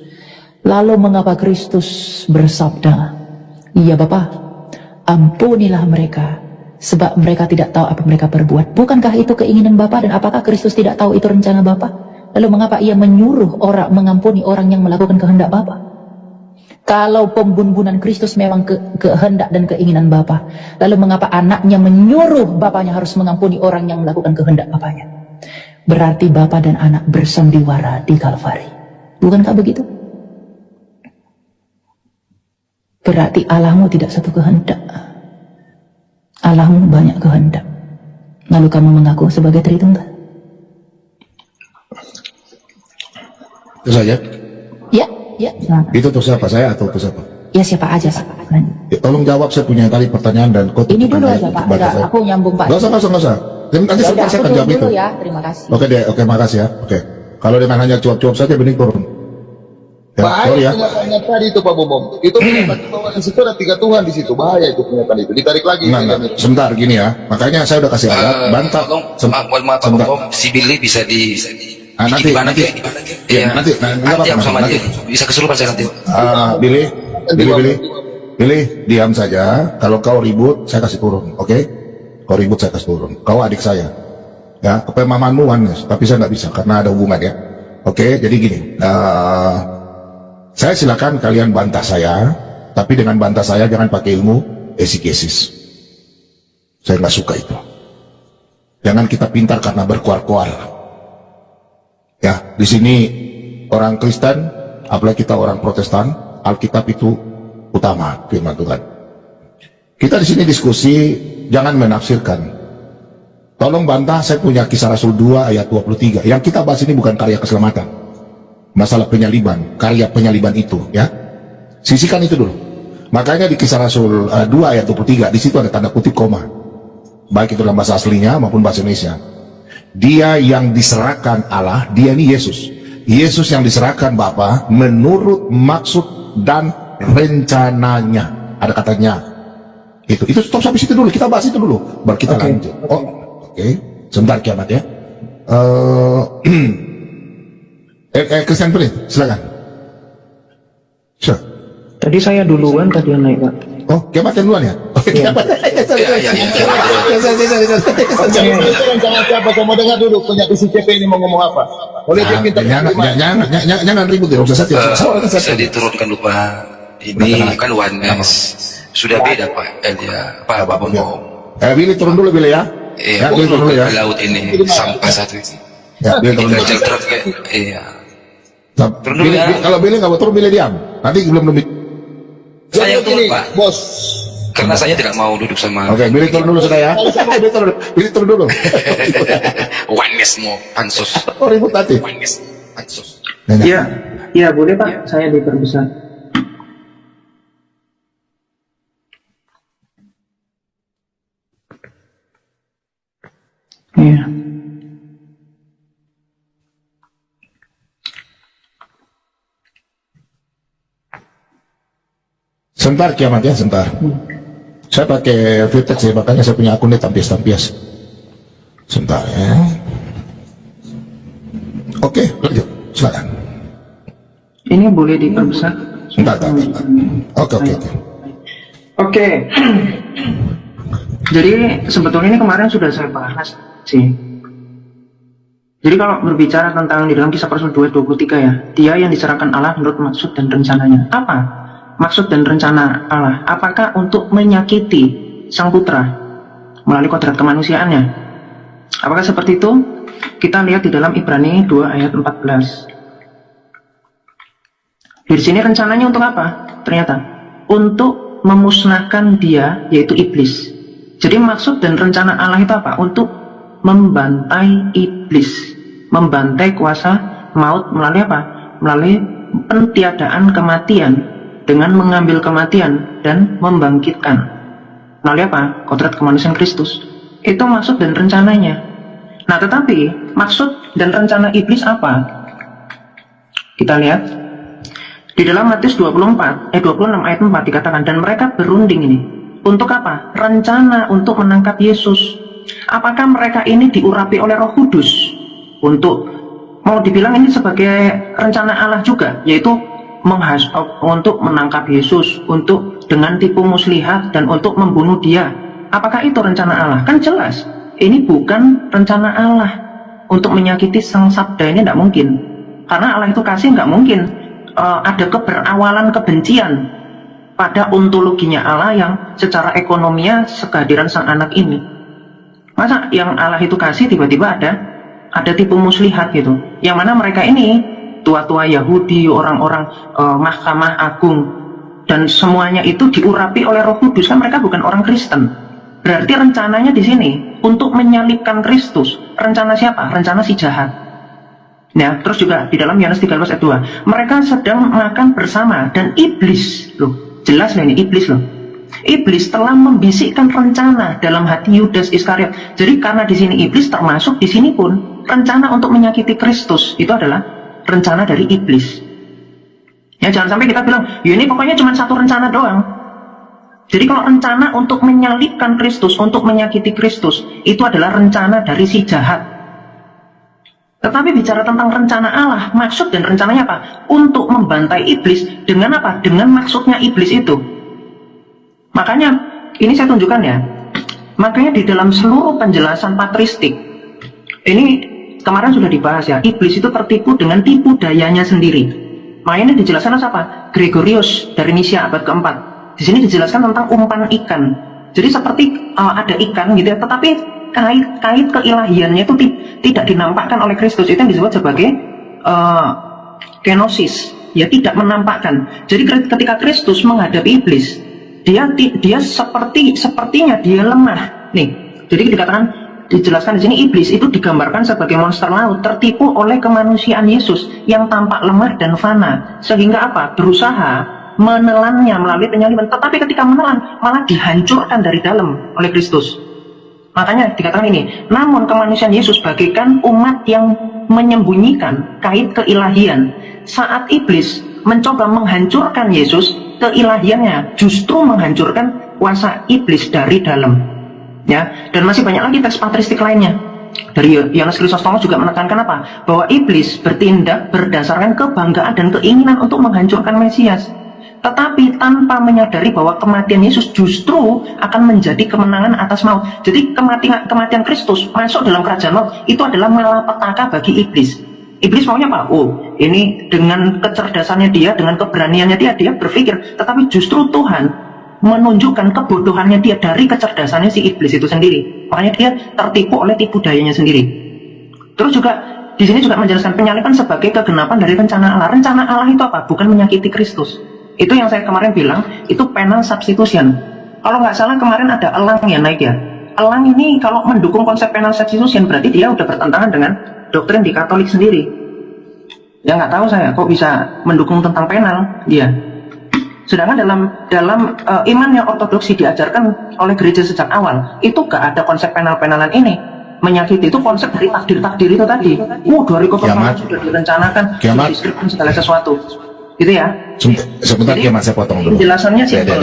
Speaker 2: lalu mengapa Kristus bersabda, "Ya Bapa, ampunilah mereka, sebab mereka tidak tahu apa mereka perbuat"? Bukankah itu keinginan Bapa, dan apakah Kristus tidak tahu itu rencana Bapa? Lalu mengapa ia menyuruh orang mengampuni orang yang melakukan kehendak Bapa? Kalau pembunbunan Kristus memang kehendak dan keinginan Bapa, lalu mengapa anaknya menyuruh Bapanya harus mengampuni orang yang melakukan kehendak Bapanya? Berarti Bapa dan anak bersandiwara di Kalvari. Bukankah begitu? Berarti Allahmu tidak satu kehendak. Allahmu banyak kehendak. Lalu kamu mengaku sebagai Tritunggal.
Speaker 1: Itu saja.
Speaker 2: Ya.
Speaker 1: Itu untuk siapa? Saya atau untuk siapa?
Speaker 2: Ya siapa aja Pak.
Speaker 1: Ya, tolong jawab, saya punya tadi pertanyaan dan kau
Speaker 2: Ini dulu
Speaker 1: tunjukkan
Speaker 2: aja Pak.
Speaker 1: kepada saya.
Speaker 2: Aku nyambung Pak.
Speaker 1: Nggak usah. Nanti
Speaker 2: Ya udah,
Speaker 1: sebentar saya
Speaker 2: aku
Speaker 1: akan jawab
Speaker 2: dulu
Speaker 1: itu.
Speaker 2: ya. Terima kasih.
Speaker 1: Oke, makasih ya. Oke. Kalau dengan hanya cuap-cuap saja, bening turun. Ya,
Speaker 5: Bahaya
Speaker 1: sorry ya.
Speaker 5: pernyataan tadi itu Pak Bobom. Itu pernyataan bahwa di situ ada 3 Tuhan di situ. Bahaya itu pernyataan itu. Ditarik lagi.
Speaker 1: Enggak. Sebentar gini ya. Makanya saya udah kasih ayat. Bantah.
Speaker 6: Tolong, mohon maaf Pak Bom, si Billy bisa
Speaker 1: nanti.
Speaker 6: Iya,
Speaker 1: nanti
Speaker 6: aku sama dia bisa kesurupan saya nanti.
Speaker 1: Billy, diam saja. Kalau kau ribut, saya kasih turun, oke? Kau ribut, saya kasih turun. Kau adik saya, ya. Pemahamanmu oneness, tapi saya nggak bisa karena ada hubungan ya. Oke, jadi gini. Saya silakan kalian bantah saya, tapi dengan bantah saya jangan pakai ilmu esikesis. Saya nggak suka itu. Jangan kita pintar karena berkuar-kuar. Ya, di sini orang Kristen, apalagi kita orang Protestan, Alkitab itu utama firman Tuhan. Kita di sini diskusi, jangan menafsirkan. Tolong bantah, saya punya Kisah Rasul 2 ayat 23. Yang kita bahas ini bukan karya keselamatan. Masalah penyaliban, karya penyaliban itu, ya. Sisihkan itu dulu. Makanya di Kisah Rasul 2 ayat 23, di situ ada tanda kutip koma. Baik itu dalam bahasa aslinya maupun bahasa Indonesia. Dia yang diserahkan Allah, dia ini Yesus. Yesus yang diserahkan Bapa menurut maksud dan rencananya. Ada katanya. Itu stop sampai situ dulu. Kita bahas itu dulu. Baru kita lanjut. Oke. Sebentar kiamat ya. Christian Prince, silakan. Sure.
Speaker 7: Tadi saya duluan tadi yang naik Pak.
Speaker 1: Oh, kiamat yang duluan ya?
Speaker 6: Iya.
Speaker 5: Jangan siapa kamu dengar dulu punya CCP ini mau ngomong apa. Boleh dia minta
Speaker 1: Jangan ribut ya, usah
Speaker 6: Bisa diturunkan lupa. Ini kan oneness. Sudah beda Pak Elia, Pak Bom.
Speaker 1: Billy turun dulu Billy ya.
Speaker 6: Iya,
Speaker 1: Billy turun dulu ya.
Speaker 6: ke laut ini sampah satu itu.
Speaker 1: Ya, Billy turun dulu.
Speaker 6: Ganjal truk kayak, iya. Turun dulu
Speaker 1: Billy,
Speaker 6: ya.
Speaker 1: kalau Billy nggak mau turun, Billy diam. Nanti belum.
Speaker 6: Saya turun Pak.
Speaker 5: Bos.
Speaker 6: Karena saya tidak mau duduk sama.
Speaker 1: Oke, Billy turun dulu sudah ya. Billy turun dulu.
Speaker 6: Oneness mau pansus.
Speaker 1: Oh, ribut nanti.
Speaker 6: Oneness pansus.
Speaker 7: Iya boleh Pak, saya diperbesar. Iya.
Speaker 1: Sebentar kiamat ya, sebentar. Saya pakai Vitex ya, makanya saya punya akun ini tampias-tampias. Sebentar ya. Oke, lanjut. Silakan.
Speaker 7: Ini boleh diperbesar?
Speaker 1: Sebentar. Oke.
Speaker 7: Oke. Jadi sebetulnya ini kemarin sudah saya bahas sih. Jadi kalau berbicara tentang di dalam Kisah Rasul 2:23 ya, dia yang diserahkan Allah menurut maksud dan rencananya. Apa maksud dan rencana Allah? Apakah untuk menyakiti sang putra melalui kodrat kemanusiaannya? Apakah seperti itu? Kita lihat di dalam Ibrani 2 ayat 14. Di sini rencananya untuk apa? Ternyata untuk memusnahkan dia, yaitu iblis. Jadi maksud dan rencana Allah itu apa? Untuk membantai iblis, membantai kuasa maut melalui apa? Melalui pentiadaan kematian, dengan mengambil kematian dan membangkitkan. Melalui apa? Kodrat kemanusiaan Kristus. Itu maksud dan rencananya. Nah, tetapi maksud dan rencana iblis apa? Kita lihat Di dalam Matius 26 ayat 4 dikatakan, dan mereka berunding ini. Untuk apa? Rencana untuk menangkap Yesus. Apakah mereka ini diurapi oleh Roh Kudus? Untuk, mau dibilang ini sebagai rencana Allah juga, yaitu untuk menangkap Yesus, untuk dengan tipu muslihat dan untuk membunuh dia. Apakah itu rencana Allah? Kan jelas, ini bukan rencana Allah. Untuk menyakiti sang sabda ini tidak mungkin, karena Allah itu kasih, nggak mungkin ada keberawalan kebencian pada ontologinya Allah yang secara ekonominya kehadiran sang anak ini. Masa yang Allah itu kasih tiba-tiba ada tipu muslihat gitu, yang mana mereka ini tua-tua Yahudi, orang-orang Mahkamah Agung, dan semuanya itu diurapi oleh Roh Kudus. Kan mereka bukan orang Kristen. Berarti rencananya di sini untuk menyalibkan Kristus. Rencana siapa? Rencana si jahat. Ya, terus juga di dalam Yohanes 13 ayat 2, mereka sedang makan bersama dan iblis, loh, jelas loh ini iblis loh. Iblis telah membisikkan rencana dalam hati Yudas Iskariot. Jadi karena di sini iblis termasuk, di sini pun rencana untuk menyakiti Kristus itu adalah rencana dari iblis. Ya, jangan sampai kita bilang, ya ini pokoknya cuma satu rencana doang. Jadi kalau rencana untuk menyalibkan Kristus, untuk menyakiti Kristus, itu adalah rencana dari si jahat. Tetapi bicara tentang rencana Allah, maksud dan rencananya apa? Untuk membantai iblis dengan apa? Dengan maksudnya iblis itu. Makanya, ini saya tunjukkan ya. Makanya di dalam seluruh penjelasan patristik, ini kemarin sudah dibahas ya, iblis itu tertipu dengan tipu dayanya sendiri. Makanya dijelaskan apa? Gregorius dari Nisia abad keempat. Di sini dijelaskan tentang umpan ikan. Jadi seperti ada ikan gitu ya, tetapi kait keilahiannya itu tidak dinampakkan oleh Kristus. Itu yang disebut sebagai kenosis, ya, tidak menampakkan. Jadi ketika Kristus menghadapi iblis, dia sepertinya dia lemah. Nih, jadi dikatakan, dijelaskan di sini iblis itu digambarkan sebagai monster laut tertipu oleh kemanusiaan Yesus yang tampak lemah dan fana, sehingga apa? Berusaha menelannya melalui penyaliban, tetapi ketika menelan malah dihancurkan dari dalam oleh Kristus. Makanya dikatakan ini, namun kemanusiaan Yesus bagaikan umat yang menyembunyikan kait keilahian. Saat iblis mencoba menghancurkan Yesus, keilahiannya justru menghancurkan kuasa iblis dari dalam. Ya, dan masih banyak lagi teks patristik lainnya. Dari Yohanes Chrysostomus juga menekankan apa? Bahwa iblis bertindak berdasarkan kebanggaan dan keinginan untuk menghancurkan Mesias, tetapi tanpa menyadari bahwa kematian Yesus justru akan menjadi kemenangan atas maut. Jadi kematian Kristus masuk dalam kerajaan maut itu adalah malapetaka bagi iblis. Iblis maunya apa? Oh, ini dengan kecerdasannya dia, dengan keberaniannya dia berpikir, tetapi justru Tuhan menunjukkan kebodohannya dia dari kecerdasannya si iblis itu sendiri. Makanya dia tertipu oleh tipu dayanya sendiri. Terus juga di sini juga menjelaskan penyaliban sebagai kegenapan dari rencana Allah. Rencana Allah itu apa? Bukan menyakiti Kristus. Itu yang saya kemarin bilang, itu penal substitution. Kalau nggak salah kemarin ada elang ya naik ya. Elang ini kalau mendukung konsep penal substitution berarti dia udah bertentangan dengan doktrin di Katolik sendiri. Ya nggak tahu saya kok bisa mendukung tentang penal dia. Sedangkan dalam iman yang ortodoksi diajarkan oleh gereja sejak awal itu nggak ada konsep penal-penalan ini. Menyakiti itu konsep dari takdir itu tadi. Dari kepercayaan sudah direncanakan, diskripsi segala sesuatu. Gitu ya.
Speaker 1: Sebentar Kiamat, saya potong dulu.
Speaker 7: Penjelasannya simpel.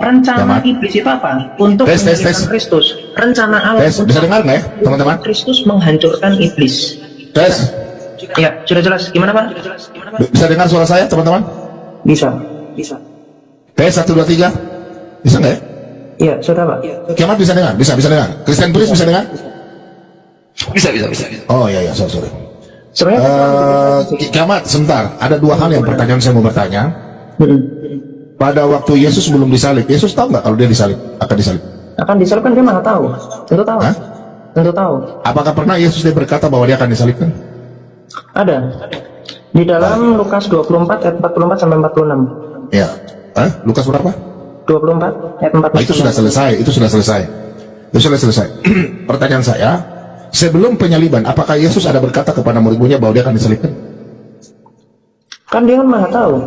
Speaker 7: Rencana iblis itu apa? Untuk menghancurkan Kristus. Rencana Allah
Speaker 1: Bisa dengar nggak ya, teman-teman?
Speaker 7: Kristus menghancurkan iblis.
Speaker 1: Tes.
Speaker 7: Ya, sudah jelas. Gimana Pak?
Speaker 1: Bisa dengar suara saya, teman-teman?
Speaker 7: Bisa.
Speaker 1: Tes 1, 2, 3. Bisa nggak ya?
Speaker 7: Iya, sudah Pak.
Speaker 1: Kiamat bisa dengar? Bisa dengar. Christian Priest bisa dengar?
Speaker 6: Bisa.
Speaker 1: Oh iya, sorry.
Speaker 7: Sebenarnya
Speaker 1: Kiamat, sebentar. Ada dua hal yang pertanyaan saya mau bertanya. Pada waktu Yesus belum disalib, Yesus tahu nggak kalau dia akan disalib?
Speaker 7: akan disalibkan, dia mana tahu? Tentu tahu.
Speaker 1: Hah?
Speaker 7: Tentu tahu.
Speaker 1: Apakah pernah Yesus dia berkata bahwa dia akan disalibkan?
Speaker 7: Ada. Di dalam Lukas 24 ayat 44 sampai 46.
Speaker 1: Ya. Lukas berapa?
Speaker 7: 24 ayat 44.
Speaker 1: Itu sudah selesai. Pertanyaan saya, sebelum penyaliban, apakah Yesus ada berkata kepada murid-muridnya bahwa dia akan disalibkan?
Speaker 7: Kan dia kan maha tahu.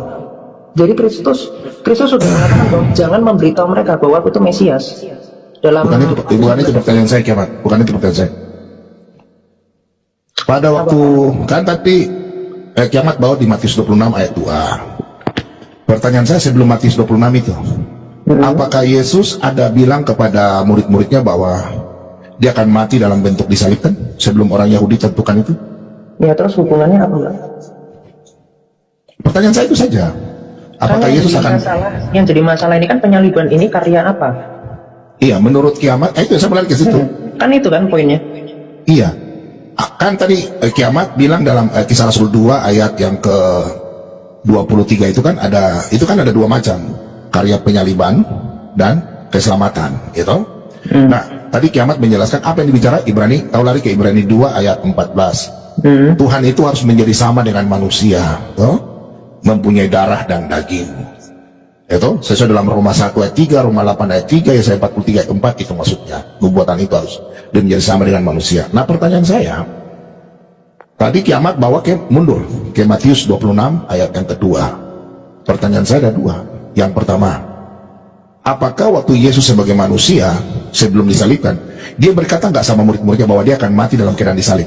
Speaker 7: Jadi Kristus sudah mengatakan bahwa jangan memberitahu mereka bahwa aku itu Mesias.
Speaker 1: Bukan itu pertanyaan saya, Kiamat. Bukan itu pertanyaan saya. Pada waktu kan tadi Kiamat bawa di Matius 26 ayat 2. Pertanyaan saya sebelum Matius 26 itu, apakah Yesus ada bilang kepada murid-muridnya bahwa dia akan mati dalam bentuk disalibkan sebelum orang Yahudi tentukan itu?
Speaker 7: Ya, terus hubungannya apa enggak?
Speaker 1: Pertanyaan saya itu saja. Apakah Yesus akan...
Speaker 7: Yang jadi masalah ini kan penyaliban ini karya apa?
Speaker 1: Iya, menurut kiamat, itu saya menarik ke situ.
Speaker 7: Kan itu kan poinnya.
Speaker 1: Iya, kan tadi kiamat bilang dalam Kisah Rasul 2 ayat yang ke 23 itu kan ada dua macam, karya penyaliban dan keselamatan, gitu. Nah, tadi kiamat menjelaskan apa yang dibicara Ibrani, tahu lari ke Ibrani 2 ayat 14. Tuhan itu harus menjadi sama dengan manusia, mempunyai darah dan daging. Itu sesuai dalam Roma 1 ayat 3, Roma 8 ayat 3, Yesaya 43 ayat 4, itu maksudnya. Nubuatan itu harus dia menjadi sama dengan manusia. Nah, pertanyaan saya, tadi kiamat bawa mundur ke Matius 26 ayat yang kedua. Pertanyaan saya ada dua. Yang pertama, apakah waktu Yesus sebagai manusia sebelum disalibkan, dia berkata nggak sama murid-muridnya bahwa dia akan mati dalam keadaan disalib?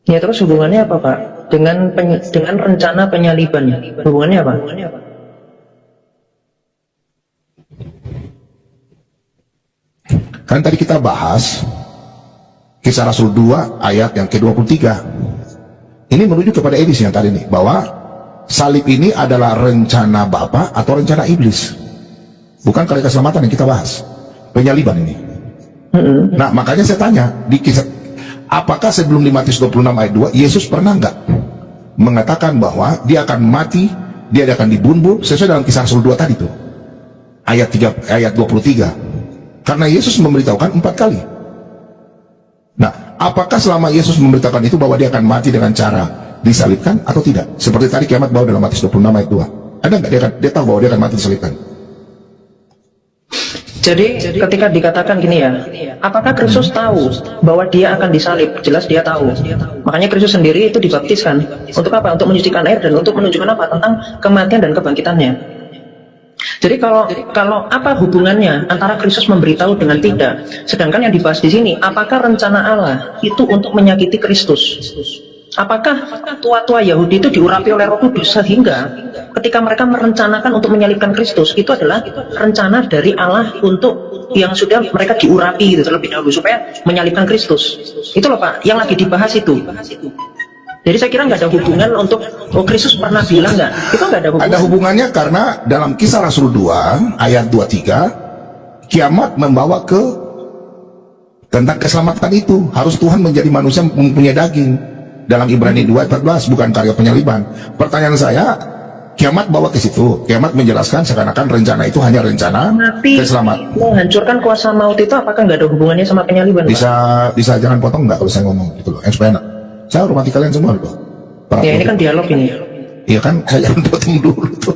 Speaker 7: Ya, terus hubungannya apa, Pak? Dengan rencana penyalibannya, hubungannya apa?
Speaker 1: Kan tadi kita bahas Kisah Rasul 2 ayat yang ke-23. Ini merujuk kepada Edis yang tadi nih, bahwa salib ini adalah rencana Bapa atau rencana iblis. Bukan karya keselamatan yang kita bahas, penyaliban ini. Nah, makanya saya tanya di kisah, apakah sebelum di Matius 26 ayat 2 Yesus pernah nggak mengatakan bahwa dia akan mati, dia akan dibunuh sesuai dalam Kisah Rasul 2 tadi tuh ayat 23. Karena Yesus memberitahukan 4 kali. Nah, apakah selama Yesus memberitahukan itu bahwa dia akan mati dengan cara disalibkan atau tidak? Seperti tadi kiamat bahwa dalam Matius 26 ayat 2. Ada nggak dia tahu bahwa dia akan mati disalibkan?
Speaker 7: Jadi ketika dikatakan gini ya, apakah Kristus tahu bahwa dia akan disalib? Jelas dia tahu. Makanya Kristus sendiri itu dibaptiskan. Untuk apa? Untuk menyucikan air dan untuk menunjukkan apa? Tentang kematian dan kebangkitannya. Jadi kalau apa hubungannya antara Kristus memberitahu dengan tidak? Sedangkan yang dibahas di sini, apakah rencana Allah itu untuk menyakiti Kristus? Apakah tua-tua Yahudi itu diurapi oleh Roh Kudus sehingga ketika mereka merencanakan untuk menyalibkan Kristus, itu adalah rencana dari Allah untuk yang sudah mereka diurapi gitu terlebih dahulu supaya menyalibkan Kristus. Itu loh Pak, yang lagi dibahas itu. Jadi saya kira nggak ada hubungan untuk Kristus pernah bilang nggak? Itu nggak ada hubungan.
Speaker 1: Ada hubungannya karena dalam Kisah Rasul 2 ayat 23 kiamat membawa ke tentang keselamatan itu. Harus Tuhan menjadi manusia mempunyai daging. Dalam Ibrani 2 ayat 14 bukan karya penyaliban. Pertanyaan saya, kiamat bawa ke situ. Kiamat menjelaskan seakan-akan rencana itu hanya rencana keselamatan.
Speaker 7: Menghancurkan kuasa maut itu apakah nggak ada hubungannya sama penyaliban?
Speaker 1: Bisa jangan potong nggak kalau saya ngomong gitu loh. Supaya enak. Saya hormati kalian semua loh.
Speaker 7: Ya ini kan dialog ini.
Speaker 1: Iya kan, saya jangan potong dulu tuh.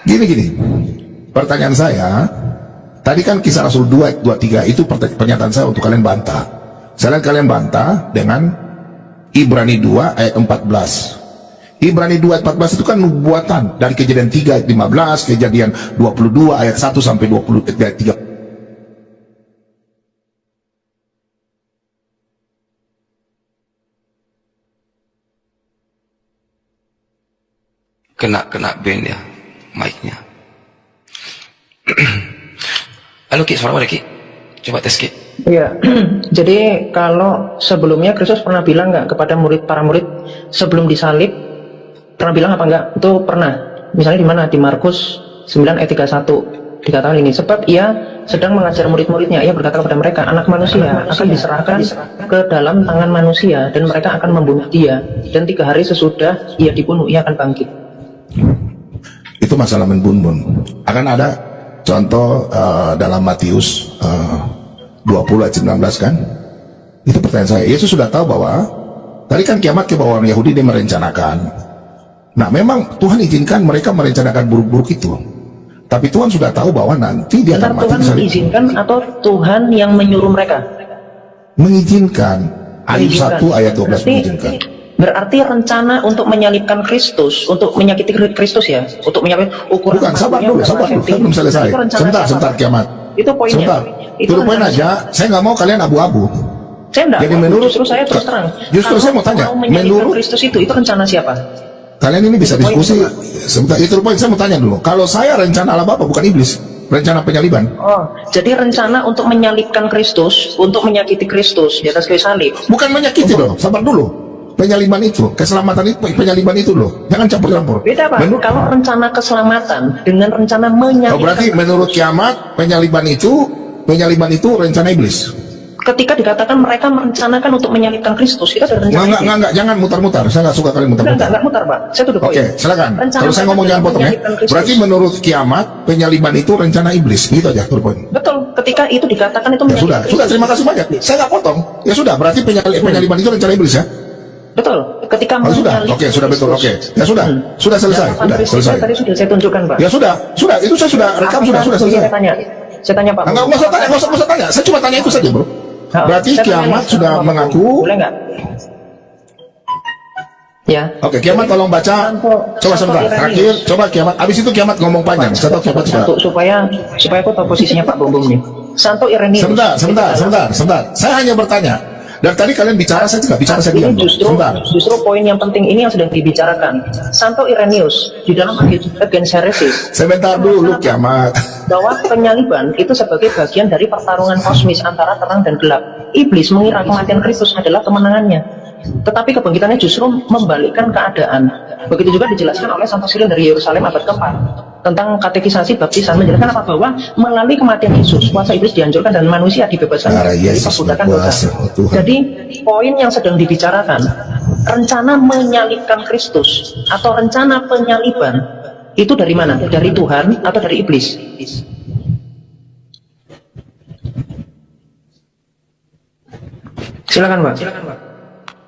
Speaker 1: Gini. Pertanyaan saya, tadi kan Kisah Rasul 2 ayat 23 itu pernyataan saya untuk kalian bantah. Saya lihat kalian bantah dengan Ibrani 2 ayat 14. Ibrani 2 ayat 14 itu kan nubuatan dari Kejadian 3 ayat 15, Kejadian 22 ayat 1 sampai 20 ayat 3.
Speaker 6: Kena band ya mic-nya. Halo Ki, suara ada Ki? Coba tes Ki.
Speaker 7: Iya. Jadi kalau sebelumnya Kristus pernah bilang nggak kepada para murid sebelum disalib, pernah bilang apa enggak? Itu pernah. Misalnya di mana? Di Markus 9 ayat 31 dikatakan ini, sebab ia sedang mengajar murid-muridnya, ia berkata kepada mereka, anak manusia akan diserahkan ke dalam tangan manusia dan mereka akan membunuh dia, dan 3 hari sesudah ia dibunuh ia akan bangkit.
Speaker 1: Itu masalah menbun-bun. Akan ada contoh dalam Matius 20 ayat 19 kan. Itu pertanyaan saya. Yesus sudah tahu bahwa tadi kan kiamat ke bawah orang Yahudi dia merencanakan. Nah memang Tuhan izinkan mereka merencanakan buruk-buruk itu. Tapi Tuhan sudah tahu bahwa nanti dia akan mati.
Speaker 7: Tuhan mengizinkan atau Tuhan yang menyuruh mereka?
Speaker 1: Mengizinkan. Ayub 1 ayat 12 mengizinkan.
Speaker 7: Berarti rencana untuk menyalibkan Kristus, untuk menyakiti Kristus ya, untuk menyakiti ukuran.
Speaker 1: Bukan, sabar dulu, saya belum selesai. Sebentar kiamat.
Speaker 7: Itu poinnya.
Speaker 1: Sebentar. Itu poin aja. Saya nggak mau kalian abu-abu.
Speaker 7: Saya enggak.
Speaker 1: Jadi menurut
Speaker 7: justru saya terus terang.
Speaker 1: Justru saya mau tanya,
Speaker 7: menurut Kristus itu rencana siapa?
Speaker 1: kalian ini bisa diskusi sebentar. Itu poin saya mau tanya dulu. Kalau saya rencana Allah Bapa bukan iblis, rencana penyaliban.
Speaker 7: Oh, jadi rencana untuk menyalibkan Kristus, untuk menyakiti Kristus di atas kayu salib.
Speaker 1: Bukan menyakiti dong, sabar dulu. Penyaliban itu, keselamatan itu, penyaliban itu loh. Jangan campur-campur.
Speaker 7: Beda Pak, kalau rencana keselamatan dengan rencana menyalibkan.
Speaker 1: Oh, berarti menurut kiamat penyaliban itu rencana iblis.
Speaker 7: Ketika dikatakan mereka merencanakan untuk menyalibkan Kristus, itu adalah rencana iblis.
Speaker 1: Enggak, jangan mutar-mutar. Saya nggak suka kalian mutar-mutar.
Speaker 7: Enggak mutar Pak, saya tuh
Speaker 1: Oke, silakan. Kalau saya ngomong jangan potong ya. Berarti menurut kiamat penyaliban itu rencana iblis. Gitu aja, turun.
Speaker 7: Betul, ketika itu dikatakan itu
Speaker 1: Ya sudah, terima kasih banyak. Saya nggak potong. Ya sudah, berarti penyaliban itu rencana iblis ya.
Speaker 7: Betul, ketika
Speaker 1: Oh, sudah, oke, sudah betul, oke. Ya sudah, sudah selesai, sudah selesai.
Speaker 7: Tadi sudah saya tunjukkan Pak.
Speaker 1: Ya sudah, itu saya sudah rekam, sudah selesai.
Speaker 7: Saya tanya Pak.
Speaker 1: Enggak usah tanya. Saya cuma tanya itu saja, bro. Berarti kiamat sudah mengaku.
Speaker 7: Boleh nggak? Ya.
Speaker 1: Oke, kiamat tolong baca. Coba sebentar. Terakhir, coba kiamat. Abis itu kiamat ngomong panjang. Saya tahu kiamat sudah.
Speaker 7: Supaya aku tahu posisinya Pak Bom nih. Santo Irenaeus.
Speaker 1: Sebentar. Saya hanya bertanya. Dan tadi kalian bicara, saya tidak bicara, saya diam.
Speaker 7: Ini justru poin yang penting ini yang sedang dibicarakan. Santo Irenaeus di dalam Against Heresis.
Speaker 1: Sebentar dulu, kiamat.
Speaker 7: Bahwa penyaliban itu sebagai bagian dari pertarungan kosmis antara terang dan gelap. Iblis mengira kematian Kristus adalah kemenangannya. Tetapi kebangkitannya justru membalikkan keadaan. Begitu juga dijelaskan oleh Santo Sirin dari Yerusalem abad ke-4 tentang katekisasi baptisan, menjelaskan apa? Bahwa melalui kematian Yesus kuasa iblis dihancurkan dan manusia dibebaskan dari perbudakan dosa. Jadi poin yang sedang dibicarakan, rencana menyalibkan Kristus atau rencana penyaliban itu dari mana? Dari Tuhan atau dari iblis? Silakan Pak.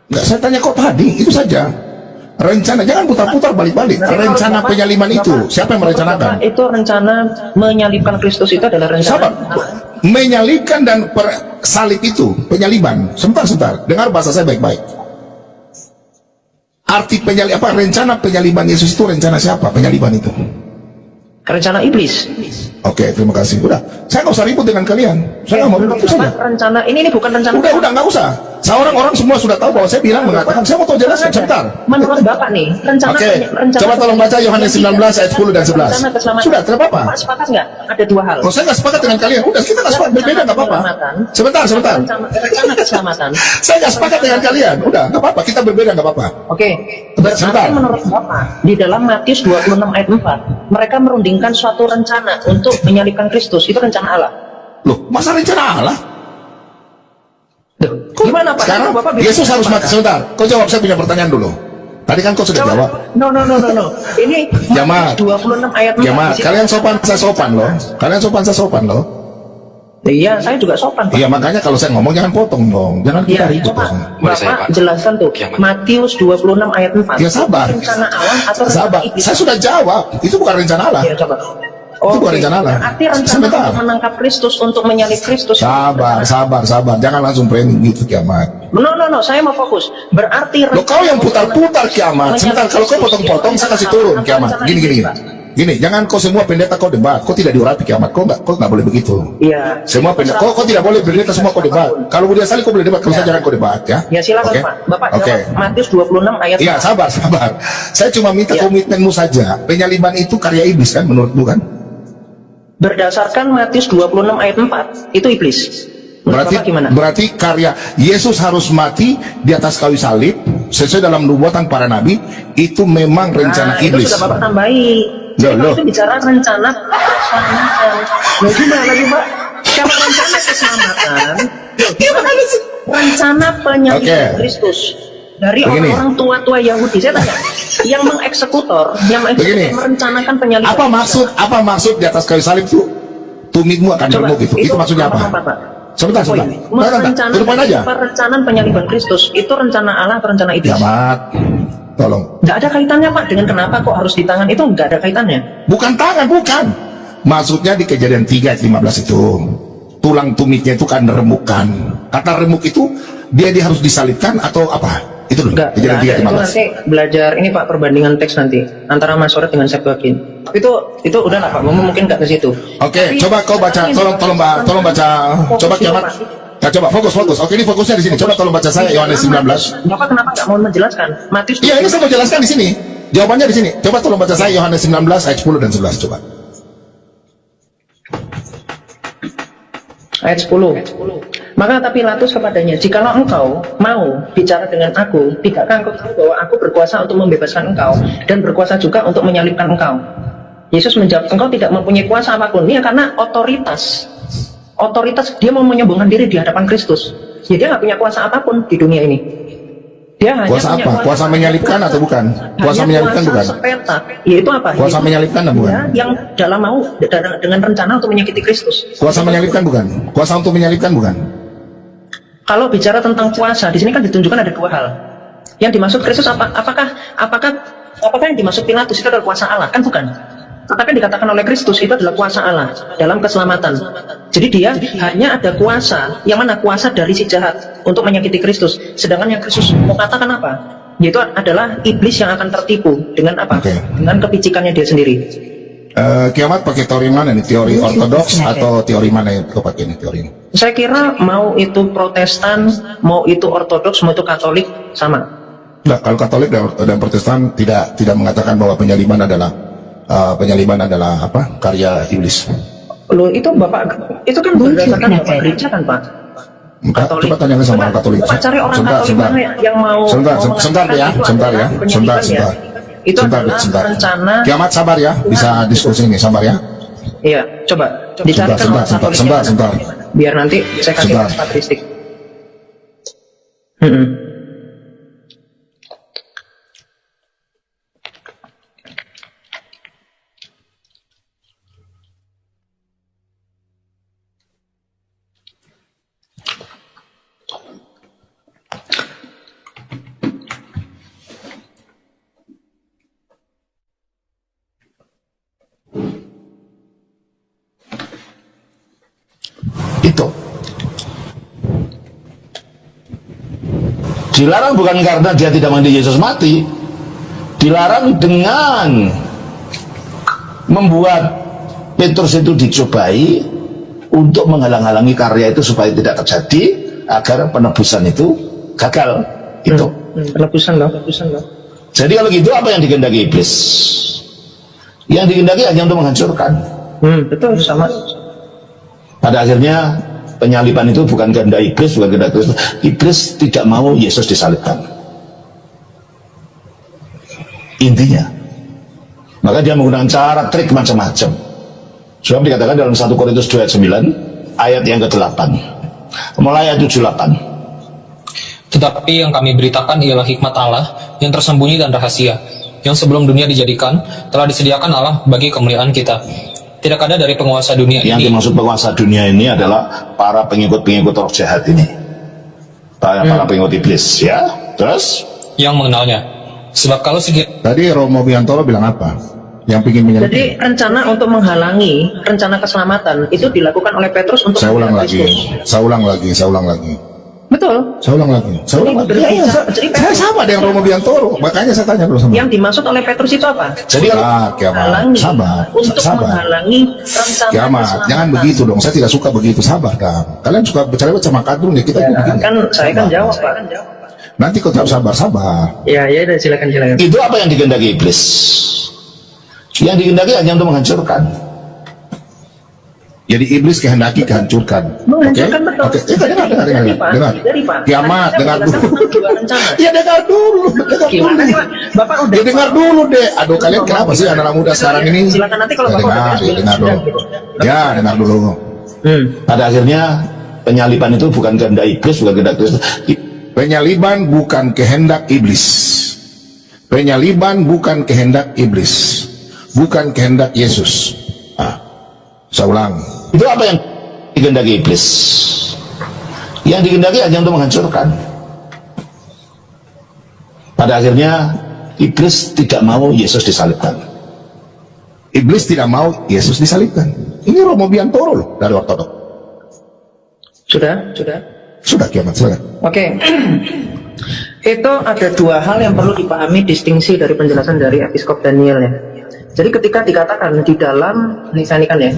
Speaker 1: Nggak, saya tanya kok tadi, itu saja. Rencana, jangan putar-putar balik-balik. Rencana penyaliban itu, siapa yang merencanakan?
Speaker 7: Itu rencana menyalibkan Kristus itu adalah rencana.
Speaker 1: Menyalibkan dan salib itu, penyaliban. Sebentar. Dengar bahasa saya baik-baik. Arti rencana penyaliban Yesus itu rencana siapa? Penyaliban itu.
Speaker 7: Rencana iblis.
Speaker 1: Oke, terima kasih. Udah, saya nggak usah ribut dengan kalian. Saya nggak mau ribut saja.
Speaker 7: Rencana ini bukan rencana.
Speaker 1: Udah nggak usah. Orang-orang semua sudah tahu bahwa saya bilang mengatakan. Saya mau tahu jelaskan sebentar.
Speaker 7: Menurut Bapak nih, rencana.
Speaker 1: Oke, coba tolong baca Yohanes 19 ayat 10 dan 11. Sudah, tidak apa-apa.
Speaker 7: Bapak sepakat nggak? Ada dua hal.
Speaker 1: Kalau saya nggak sepakat dengan kalian, udah kita nggak sepakat, berbeda nggak apa-apa. Sebentar.
Speaker 7: Rencana keselamatan.
Speaker 1: Saya nggak sepakat dengan kalian, udah nggak apa-apa, kita berbeda nggak apa-apa.
Speaker 7: Oke, berarti menurut Bapak di dalam Matius 26 ayat 4 mereka merundingkan suatu rencana untuk menyalibkan Kristus, itu rencana Allah.
Speaker 1: Loh, masa rencana Allah?
Speaker 7: Gimana Pak?
Speaker 1: Sekarang
Speaker 7: Bapak
Speaker 1: Yesus harus mati. Sebentar, kau jawab, saya punya pertanyaan dulu. Tadi kan kau sudah jawab.
Speaker 7: No. Ini
Speaker 1: Kiamat.
Speaker 7: 26 ayat 4.
Speaker 1: Kiamat. Kalian sopan, saya sopan loh.
Speaker 7: Iya, saya juga sopan Pak.
Speaker 1: Iya, makanya kalau saya ngomong jangan potong dong. Jangan kita ribut
Speaker 7: coba
Speaker 1: dong.
Speaker 6: Boleh saya,
Speaker 7: Bapak
Speaker 6: Pak?
Speaker 7: jelaskan tuh.
Speaker 6: Kiamat.
Speaker 7: Matius 26 ayat 4.
Speaker 1: Ya sabar.
Speaker 7: Rencana Allah atau rencana
Speaker 1: Sabar.
Speaker 7: iblis?
Speaker 1: Saya sudah jawab. Itu bukan rencana Allah.
Speaker 7: Ya, coba.
Speaker 1: Itu bukan rencana Allah.
Speaker 7: Berarti rencana
Speaker 1: Sebentar.
Speaker 7: untuk menangkap Kristus, untuk menyalib Kristus.
Speaker 1: Sabar. Jangan langsung framing gitu kiamat.
Speaker 7: No, saya mau fokus. Berarti
Speaker 1: Lo kau yang putar-putar kiamat. Sebentar, kalau kau potong-potong saya kasih turun kiamat. Gini, jangan kau semua pendeta kau debat. Kau tidak diurapi kiamat. Kau nggak boleh begitu.
Speaker 7: Iya.
Speaker 1: Semua pendeta, kau tidak boleh pendeta semua kau debat. Kalau Budia Salih kau boleh debat, kalau saya jangan kau debat ya.
Speaker 7: Ya silakan
Speaker 1: Oke?
Speaker 7: Pak. Bapak
Speaker 1: Oke.
Speaker 7: jawab Matius 26 ayat
Speaker 1: Iya,
Speaker 7: 4.
Speaker 1: sabar. Saya cuma minta komitmenmu saja. Penyaliban itu karya iblis kan menurutmu kan?
Speaker 7: Berdasarkan Matius 26 ayat 4, itu iblis. Menurut Bapak gimana?
Speaker 1: Berarti karya Yesus harus mati di atas kayu salib sesuai dalam nubuatan para nabi, itu memang rencana iblis.
Speaker 7: Itu sudah Bapak tambahi. Jadi itu bicara rencana keselamatan. Gimana lagi Pak? Kalau rencana keselamatan, rencana penyaliban Kristus dari orang-orang tua-tua Yahudi. Saya tanya, yang mengeksekutor merencanakan penyaliban.
Speaker 1: Apa maksud di atas kayu salib itu? Tumitmu akan remuk itu maksudnya apa? Sebentar. Turupan aja.
Speaker 7: Perencanaan penyaliban Kristus itu rencana Allah atau rencana iblis?
Speaker 1: Kiamat. Tolong.
Speaker 7: Nggak ada kaitannya Pak dengan kenapa kok harus di tangan, itu nggak ada kaitannya.
Speaker 1: Bukan tangan, bukan. Maksudnya di Kejadian 3 ayat 15 itu tulang tumitnya itu kan remukan. Kata remuk itu dia harus disalibkan atau apa? Itu dulu. Kejadian 3 ayat 15.
Speaker 7: Itu nanti belajar ini Pak, perbandingan teks nanti antara Masoret dengan Septuagint. Itu udah lah Pak, mungkin nggak ke situ.
Speaker 1: Oke, coba kau baca, tolong baca, coba kiamat. Nah, coba fokus. Oke, ini fokusnya di sini. Coba tolong baca saya Yohanes 19.
Speaker 7: Bapak kenapa nggak mau menjelaskan? Matius.
Speaker 1: Iya, ini saya mau jelaskan di sini. Jawabannya di sini. Coba tolong baca saya Yohanes 19 ayat 10 dan 11 coba.
Speaker 7: Ayat 10. Maka kata Pilatus kepadanya, jikalau engkau mau bicara dengan aku, tidakkah engkau tahu bahwa aku berkuasa untuk membebaskan engkau dan berkuasa juga untuk menyalibkan engkau? Yesus menjawab, engkau tidak mempunyai kuasa apapun. Ini karena otoritas dia mau menyombongkan diri di hadapan Kristus. Ya, dia nggak punya kuasa apapun di dunia ini. Dia hanya
Speaker 1: Kuasa
Speaker 7: punya
Speaker 1: apa? Kuasa menyalibkan atau bukan? Kuasa menyalibkan bukan?
Speaker 7: Sepeta, yaitu apa?
Speaker 1: Kuasa menyalibkan atau bukan?
Speaker 7: Yang dalam mau dengan rencana untuk menyakiti Kristus.
Speaker 1: Kuasa menyalibkan bukan? Kuasa untuk menyalibkan bukan?
Speaker 7: Kalau bicara tentang kuasa, di sini kan ditunjukkan ada dua hal. Yang dimaksud Kristus apakah yang dimaksud Pilatus itu adalah kuasa Allah? Kan bukan. Tetapi dikatakan oleh Kristus itu adalah kuasa Allah dalam keselamatan. Jadi dia hanya ada kuasa, yang mana kuasa dari si jahat untuk menyakiti Kristus. Sedangkan yang Kristus mau katakan apa? Yaitu adalah iblis yang akan tertipu dengan apa?
Speaker 1: Oke.
Speaker 7: Dengan kepicikannya dia sendiri.
Speaker 1: Kiamat pakai teori mana nih? Teori ortodoks atau teori mana yang kau pakai nih teori ini?
Speaker 7: Saya kira mau itu Protestan, mau itu Ortodoks, mau itu Katolik, sama.
Speaker 1: Nah, kalau Katolik dan Protestan tidak mengatakan bahwa penyaliban adalah apa? Karya iblis.
Speaker 7: Loh, itu Bapak, itu kan berdasarkan Bapak gereja kan Pak?
Speaker 1: Enggak, coba tanyakan sama orang Katolik.
Speaker 7: Coba cari orang Katolik mana yang mau
Speaker 1: Sebentar ya, sebentar ya.
Speaker 7: Itu
Speaker 1: Sebentar.
Speaker 7: rencana.
Speaker 1: Kiamat sabar ya, bisa diskusi ini, sabar ya.
Speaker 7: Iya, coba dicarikan orang Katolik.
Speaker 1: Sebentar.
Speaker 7: Biar nanti saya kasih statistik.
Speaker 1: Itu dilarang bukan karena dia tidak mengerti Yesus mati, dilarang dengan membuat Petrus itu dicobai untuk menghalang-halangi karya itu supaya tidak terjadi, agar penebusan itu gagal. Itu
Speaker 7: Penebusan loh.
Speaker 1: jadi kalau gitu apa yang dikehendaki iblis? Yang dikehendaki hanya untuk menghancurkan.
Speaker 7: Betul, sama.
Speaker 1: Pada akhirnya penyaliban itu bukan kehendak iblis, bukan kehendak Kristus. Iblis tidak mau Yesus disalibkan. Intinya. Maka dia menggunakan cara trik macam-macam. Sebab dikatakan dalam 1 Korintus 2 ayat 9, ayat yang ke-8. Mulai ayat 78.
Speaker 8: Tetapi yang kami beritakan ialah hikmat Allah yang tersembunyi dan rahasia, yang sebelum dunia dijadikan, telah disediakan Allah bagi kemuliaan kita. Tidak ada dari penguasa dunia
Speaker 1: Yang
Speaker 8: ini.
Speaker 1: dimaksud penguasa dunia ini adalah para pengikut-pengikut roh jahat ini, para pengikut iblis, ya. Terus
Speaker 8: Yang mengenalnya. Sebab kalau sekiranya
Speaker 1: tadi Romo Biantoro bilang apa? Yang ingin menyalibkan.
Speaker 7: Jadi rencana untuk menghalangi rencana keselamatan itu dilakukan oleh Petrus untuk
Speaker 1: Saya ulang
Speaker 7: menghadap
Speaker 1: lagi.
Speaker 7: Betul.
Speaker 1: Saya ulang lagi.
Speaker 7: Jadi
Speaker 1: Saya sama dengan Romo Biantoro, makanya saya tanya dulu sama.
Speaker 7: yang dimaksud oleh Petrus itu apa?
Speaker 1: Jadi kiamat, sabar.
Speaker 7: Menghalangi rencana
Speaker 1: Kiamat,
Speaker 7: keselamatan.
Speaker 1: jangan begitu dong. Saya tidak suka begitu, sabar kan. Kalian suka bicara sama kadrun ya, kita juga begini.
Speaker 7: Kan saya kan
Speaker 1: Sabar.
Speaker 7: jawab Pak.
Speaker 1: Nanti kau jawab sabar.
Speaker 7: Ya udah silakan.
Speaker 1: Itu apa yang dikehendaki iblis? Yang dikehendaki hanya untuk menghancurkan. Jadi iblis kehendaki kehancurkan.
Speaker 7: Menghancurkan, betul.
Speaker 1: Oke. Dengar.
Speaker 7: Dari, Pak.
Speaker 1: Kiamat,
Speaker 7: Tadi
Speaker 1: dengar
Speaker 7: saya
Speaker 1: dulu.
Speaker 7: menjelaskan dua rencana.
Speaker 1: Ya dengar dulu.
Speaker 7: Gimana sih Pak? Bapak udah.
Speaker 1: Ya dengar dulu deh. Aduh, kalian kenapa sih anak muda sekarang ini?
Speaker 7: Silakan nanti kalau Bapak udah
Speaker 1: dengar dulu. Ya, dengar dulu. Pada akhirnya penyaliban itu bukan kehendak iblis, bukan kehendak Kristus. Penyaliban bukan kehendak iblis. Penyaliban bukan kehendak iblis, bukan kehendak Yesus. Saya ulang. Itu apa yang dikehendaki iblis? Yang dikehendaki hanya untuk menghancurkan. Pada akhirnya iblis tidak mau Yesus disalibkan. Iblis tidak mau Yesus disalibkan. Ini Romo Biantoro loh dari Ortodok. Sudah kiamat, silakan.
Speaker 7: Oke. Itu ada dua hal yang perlu dipahami distingsi dari penjelasan dari Episkop Daniel ya. Jadi ketika dikatakan di dalam, ini saya kan ya,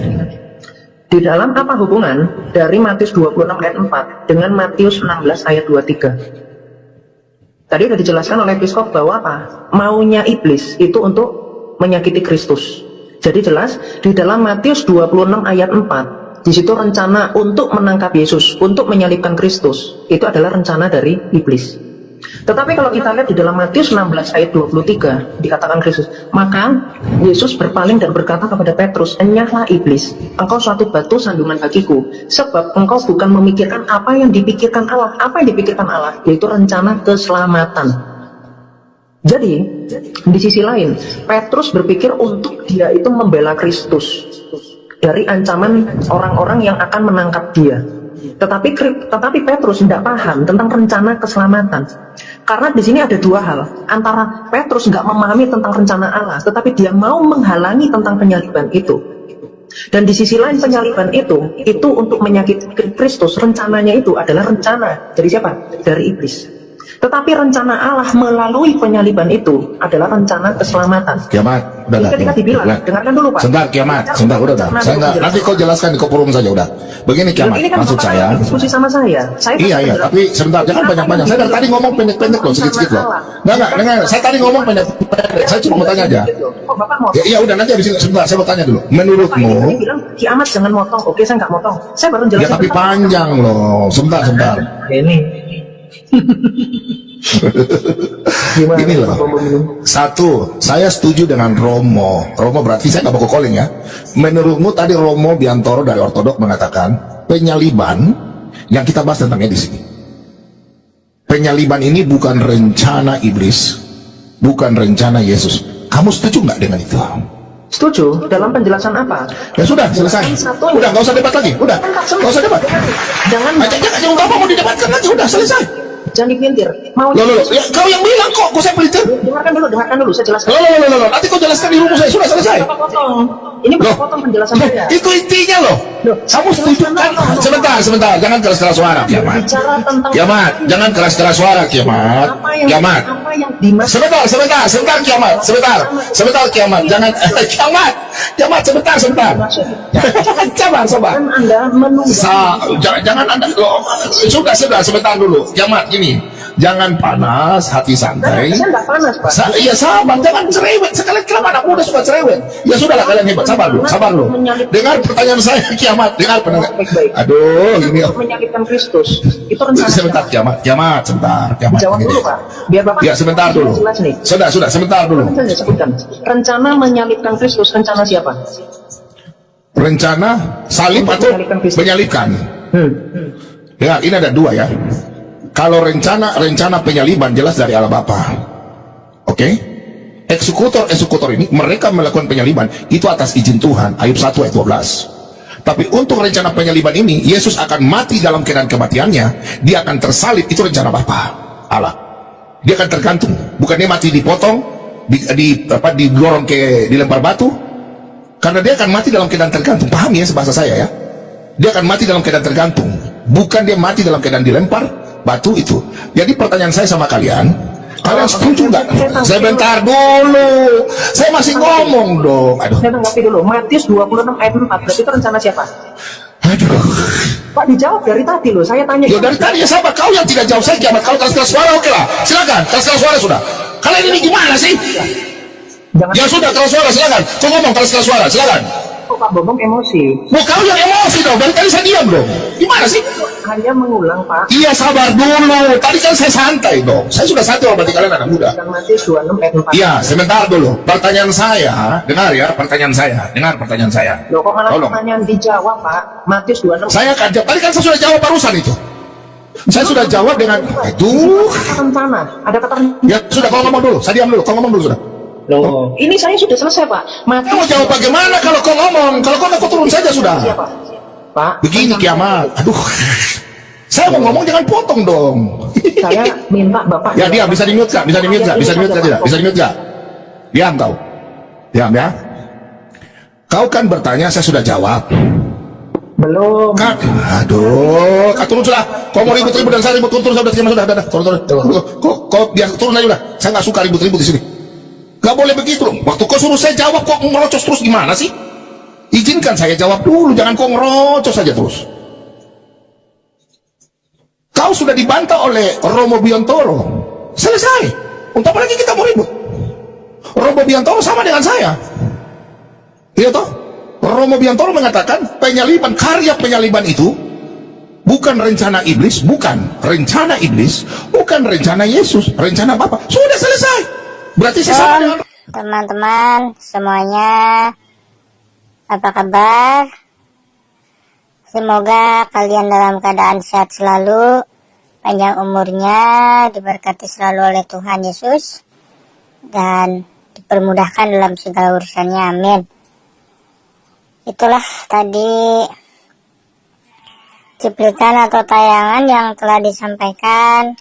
Speaker 7: di dalam apa hubungan dari Matius 26 ayat 4 dengan Matius 16 ayat 23? Tadi udah dijelaskan oleh Episkop bahwa apa? Maunya iblis itu untuk menyakiti Kristus. Jadi jelas di dalam Matius 26 ayat 4, di situ rencana untuk menangkap Yesus, untuk menyalibkan Kristus, itu adalah rencana dari iblis. Tetapi kalau kita lihat di dalam Matius 16 ayat 23, dikatakan Kristus, maka Yesus berpaling dan berkata kepada Petrus, "Enyahlah iblis, engkau suatu batu sandungan bagiku, sebab engkau bukan memikirkan apa yang dipikirkan Allah." Apa yang dipikirkan Allah? Yaitu rencana keselamatan. Jadi, di sisi lain, Petrus berpikir untuk dia itu membela Kristus dari ancaman orang-orang yang akan menangkap dia. Tetapi Petrus tidak paham tentang rencana keselamatan. Karena di sini ada dua hal. Antara Petrus nggak memahami tentang rencana Allah, tetapi dia mau menghalangi tentang penyaliban itu. Dan di sisi lain penyaliban itu untuk menyakiti Kristus. Rencananya itu adalah rencana dari siapa? Dari iblis. Tetapi rencana Allah melalui penyaliban itu adalah rencana keselamatan.
Speaker 1: Kiamat, udah
Speaker 7: Jadi ketika dibilang, dengarkan dulu Pak.
Speaker 1: Sebentar Kiamat, sebentar udah. Saya enggak, nanti kau jelaskan di forum saja udah. Begini Kiamat,
Speaker 7: Ini kan
Speaker 1: maksud
Speaker 7: Bapak
Speaker 1: saya.
Speaker 7: diskusi sama saya.
Speaker 1: Iya, tapi sebentar, jangan banyak-banyak. Saya dari tadi ngomong pendek-pendek loh, sedikit-sedikit loh. Enggak, dengar. Saya tadi ngomong pendek-pendek. Saya cuma mau tanya aja.
Speaker 7: Kok Bapak mau?
Speaker 1: Iya, udah nanti habis ini sebentar, saya mau tanya dulu.
Speaker 7: Bapak
Speaker 1: Menurutmu,
Speaker 7: ini bilang Kiamat jangan motong. Oke, saya nggak motong. Saya baru
Speaker 1: ya
Speaker 7: jelasin.
Speaker 1: tapi panjang loh. Sebentar.
Speaker 7: Ini. Gimana?
Speaker 1: Ini loh. Satu, saya setuju dengan Romo. Romo berarti saya nggak mau calling ya. Menurutmu tadi Romo Biantoro dari Ortodok mengatakan penyaliban yang kita bahas tentangnya di sini. Penyaliban ini bukan rencana iblis, bukan rencana Yesus. Kamu setuju nggak dengan itu?
Speaker 7: Setuju. Dalam penjelasan apa?
Speaker 1: Ya sudah, selesai. Udah, nggak usah debat lagi. Udah, nggak usah debat.
Speaker 7: Jangan.
Speaker 1: Jangan apa mau didebatkan lagi. Udah, selesai.
Speaker 7: Jangan dipelintir. Mau.
Speaker 1: Loh, ya, kau yang bilang kok saya pelintir.
Speaker 7: Dengarkan dulu. Saya jelaskan.
Speaker 1: Loh. Nanti kau jelaskan di rumus saya. Sudah selesai.
Speaker 7: Bapak potong. Ini
Speaker 1: Loh.
Speaker 7: Bapak potong penjelasan saya.
Speaker 1: Itu intinya loh. Kamu setuju kan? Sebentar. Jangan keras-keras suara, Kiamat.
Speaker 7: Bicara tentang
Speaker 1: Kiamat, jangan keras-keras suara, Kiamat. Kiamat.
Speaker 7: Apa yang dimaksud?
Speaker 1: Sebentar, Kiamat. Sebentar, Kiamat. Jangan, Kiamat, sebentar. Sabar.
Speaker 7: Kan Anda menunggu.
Speaker 1: Jangan Anda, loh. Sudah, sebentar dulu. Kiamat, gini. Jangan panas, hati santai.
Speaker 7: Saya nggak panas, Pak.
Speaker 1: Iya sabar, jangan cerewet. Sekalian kenapa anak muda suka cerewet? Ya sudahlah kalian hebat, sabar dulu. Dengar pertanyaan saya, Kiamat. Dengar pendengar.
Speaker 7: Baik.
Speaker 1: Aduh, ini.
Speaker 7: Untuk menyakitkan Kristus. Itu rencana.
Speaker 1: Sebentar, Kiamat, sebentar.
Speaker 7: Jawab dulu, Pak. Biar Bapak.
Speaker 1: Ya, sebentar dulu.
Speaker 7: Jelas nih.
Speaker 1: Sudah, sebentar dulu.
Speaker 7: Saya sebutkan. Rencana menyalibkan Kristus, rencana siapa?
Speaker 1: Rencana salib
Speaker 7: Untuk
Speaker 1: atau
Speaker 7: menyalibkan Kristus.
Speaker 1: menyalibkan? Dengar, ini ada dua ya. Kalau rencana penyaliban jelas dari Allah Bapa. Oke? Eksekutor ini mereka melakukan penyaliban itu atas izin Tuhan. Ayub 1 ayat 12. Tapi untuk rencana penyaliban ini Yesus akan mati dalam keadaan kematiannya, dia akan tersalib, itu rencana Bapa Allah. Dia akan tergantung, bukan dia mati dipotong, digorong dilempar batu, karena dia akan mati dalam keadaan tergantung. Paham ya bahasa saya ya? Dia akan mati dalam keadaan tergantung, bukan dia mati dalam keadaan dilempar batu itu. Jadi pertanyaan saya sama kalian setuju nggak? Sebentar dulu, saya masih ngomong dong. Aduh.
Speaker 7: Saya tanggapi dulu. Matius 26 ayat 4. Berarti itu rencana siapa?
Speaker 1: Aduh.
Speaker 7: Pak dijawab dari tadi loh. Saya tanya.
Speaker 1: Ya dari tadi ya sabar. Kau yang tidak jawab saya Kiamat. Kalau keras-keras suara oke lah. Silakan. Keras-keras suara sudah. Kalian ini gimana sih?
Speaker 7: Jangan.
Speaker 1: Ya sudah keras suara silakan. Kau ngomong keras-keras suara silakan.
Speaker 7: Kok Pak Bambang emosi?
Speaker 1: Mau kau yang emosi dong. Dari tadi saya diam dong. Gimana sih?
Speaker 7: Hanya mengulang Pak.
Speaker 1: Iya sabar dulu. Tadi kan saya santai dong. Saya sudah santai berarti kalian anak muda.
Speaker 7: Dan Matius 26 ayat 4.
Speaker 1: Iya sebentar dulu. Pertanyaan saya. Dengar ya pertanyaan saya. Dengar pertanyaan saya.
Speaker 7: Loh kok malah
Speaker 1: Tolong.
Speaker 7: pertanyaan dijawab Pak? Matius 26.
Speaker 1: Saya akan jawab. Tadi kan saya sudah jawab barusan itu. Saya sudah jawab dengan aduh.
Speaker 7: Rencana. Ada kata
Speaker 1: Ya sudah kau ngomong dulu. Saya diam dulu. Kau ngomong dulu sudah.
Speaker 7: Loh, ini saya sudah selesai Pak.
Speaker 1: Kau mau jawab bagaimana kalau kau ngomong? Kalau kau turun saja sudah.
Speaker 7: Siapa? Pak.
Speaker 1: Begini Kiamat. Aduh. Saya mau ngomong jangan potong dong.
Speaker 7: Saya minta Bapak.
Speaker 1: Ya diam, bisa di-mute gak? Bisa di-mute gak? Bisa di-mute gak? Tidak? Bisa di-mute gak? Diam kau. Diam ya. Kau kan bertanya, saya sudah jawab.
Speaker 7: Belum.
Speaker 1: Kan? Aduh, kau turun sudah. Kau mau ribut-ribut dan saya ribut, turun sudah, sudah. Turun. Kau biar turun aja udah. Saya nggak suka ribut-ribut di sini. Gak boleh begitu loh. Waktu kau suruh saya jawab, kok ngerocos terus gimana sih? Izinkan saya jawab dulu, jangan kau ngerocos saja terus. Kau sudah dibantah oleh Romo Biantoro. selesai. Untuk apa lagi kita mau ribut? Romo Biantoro sama dengan saya. Iya toh? Romo Biantoro mengatakan karya penyaliban itu bukan rencana iblis, bukan rencana iblis, bukan rencana Yesus, rencana Bapa. Sudah selesai. Berarti saya sama dengan
Speaker 4: Teman-teman semuanya, apa kabar? Semoga kalian dalam keadaan sehat selalu, panjang umurnya, diberkati selalu oleh Tuhan Yesus, dan dipermudahkan dalam segala urusannya. Amin. Itulah tadi cuplikan atau tayangan yang telah disampaikan.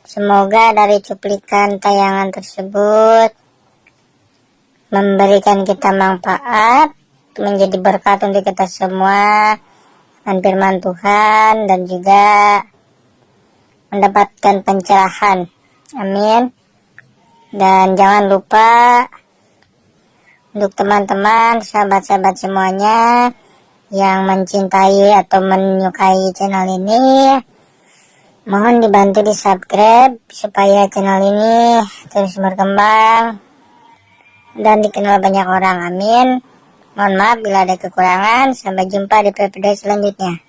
Speaker 4: Semoga dari cuplikan tayangan tersebut memberikan kita manfaat, menjadi berkat untuk kita semua, dan firman Tuhan, dan juga mendapatkan pencerahan. Amin. Dan jangan lupa untuk teman-teman, sahabat-sahabat semuanya yang mencintai atau menyukai channel ini, mohon dibantu di subscribe supaya channel ini terus berkembang dan dikenal banyak orang. Amin. Mohon maaf bila ada kekurangan. Sampai jumpa di video selanjutnya.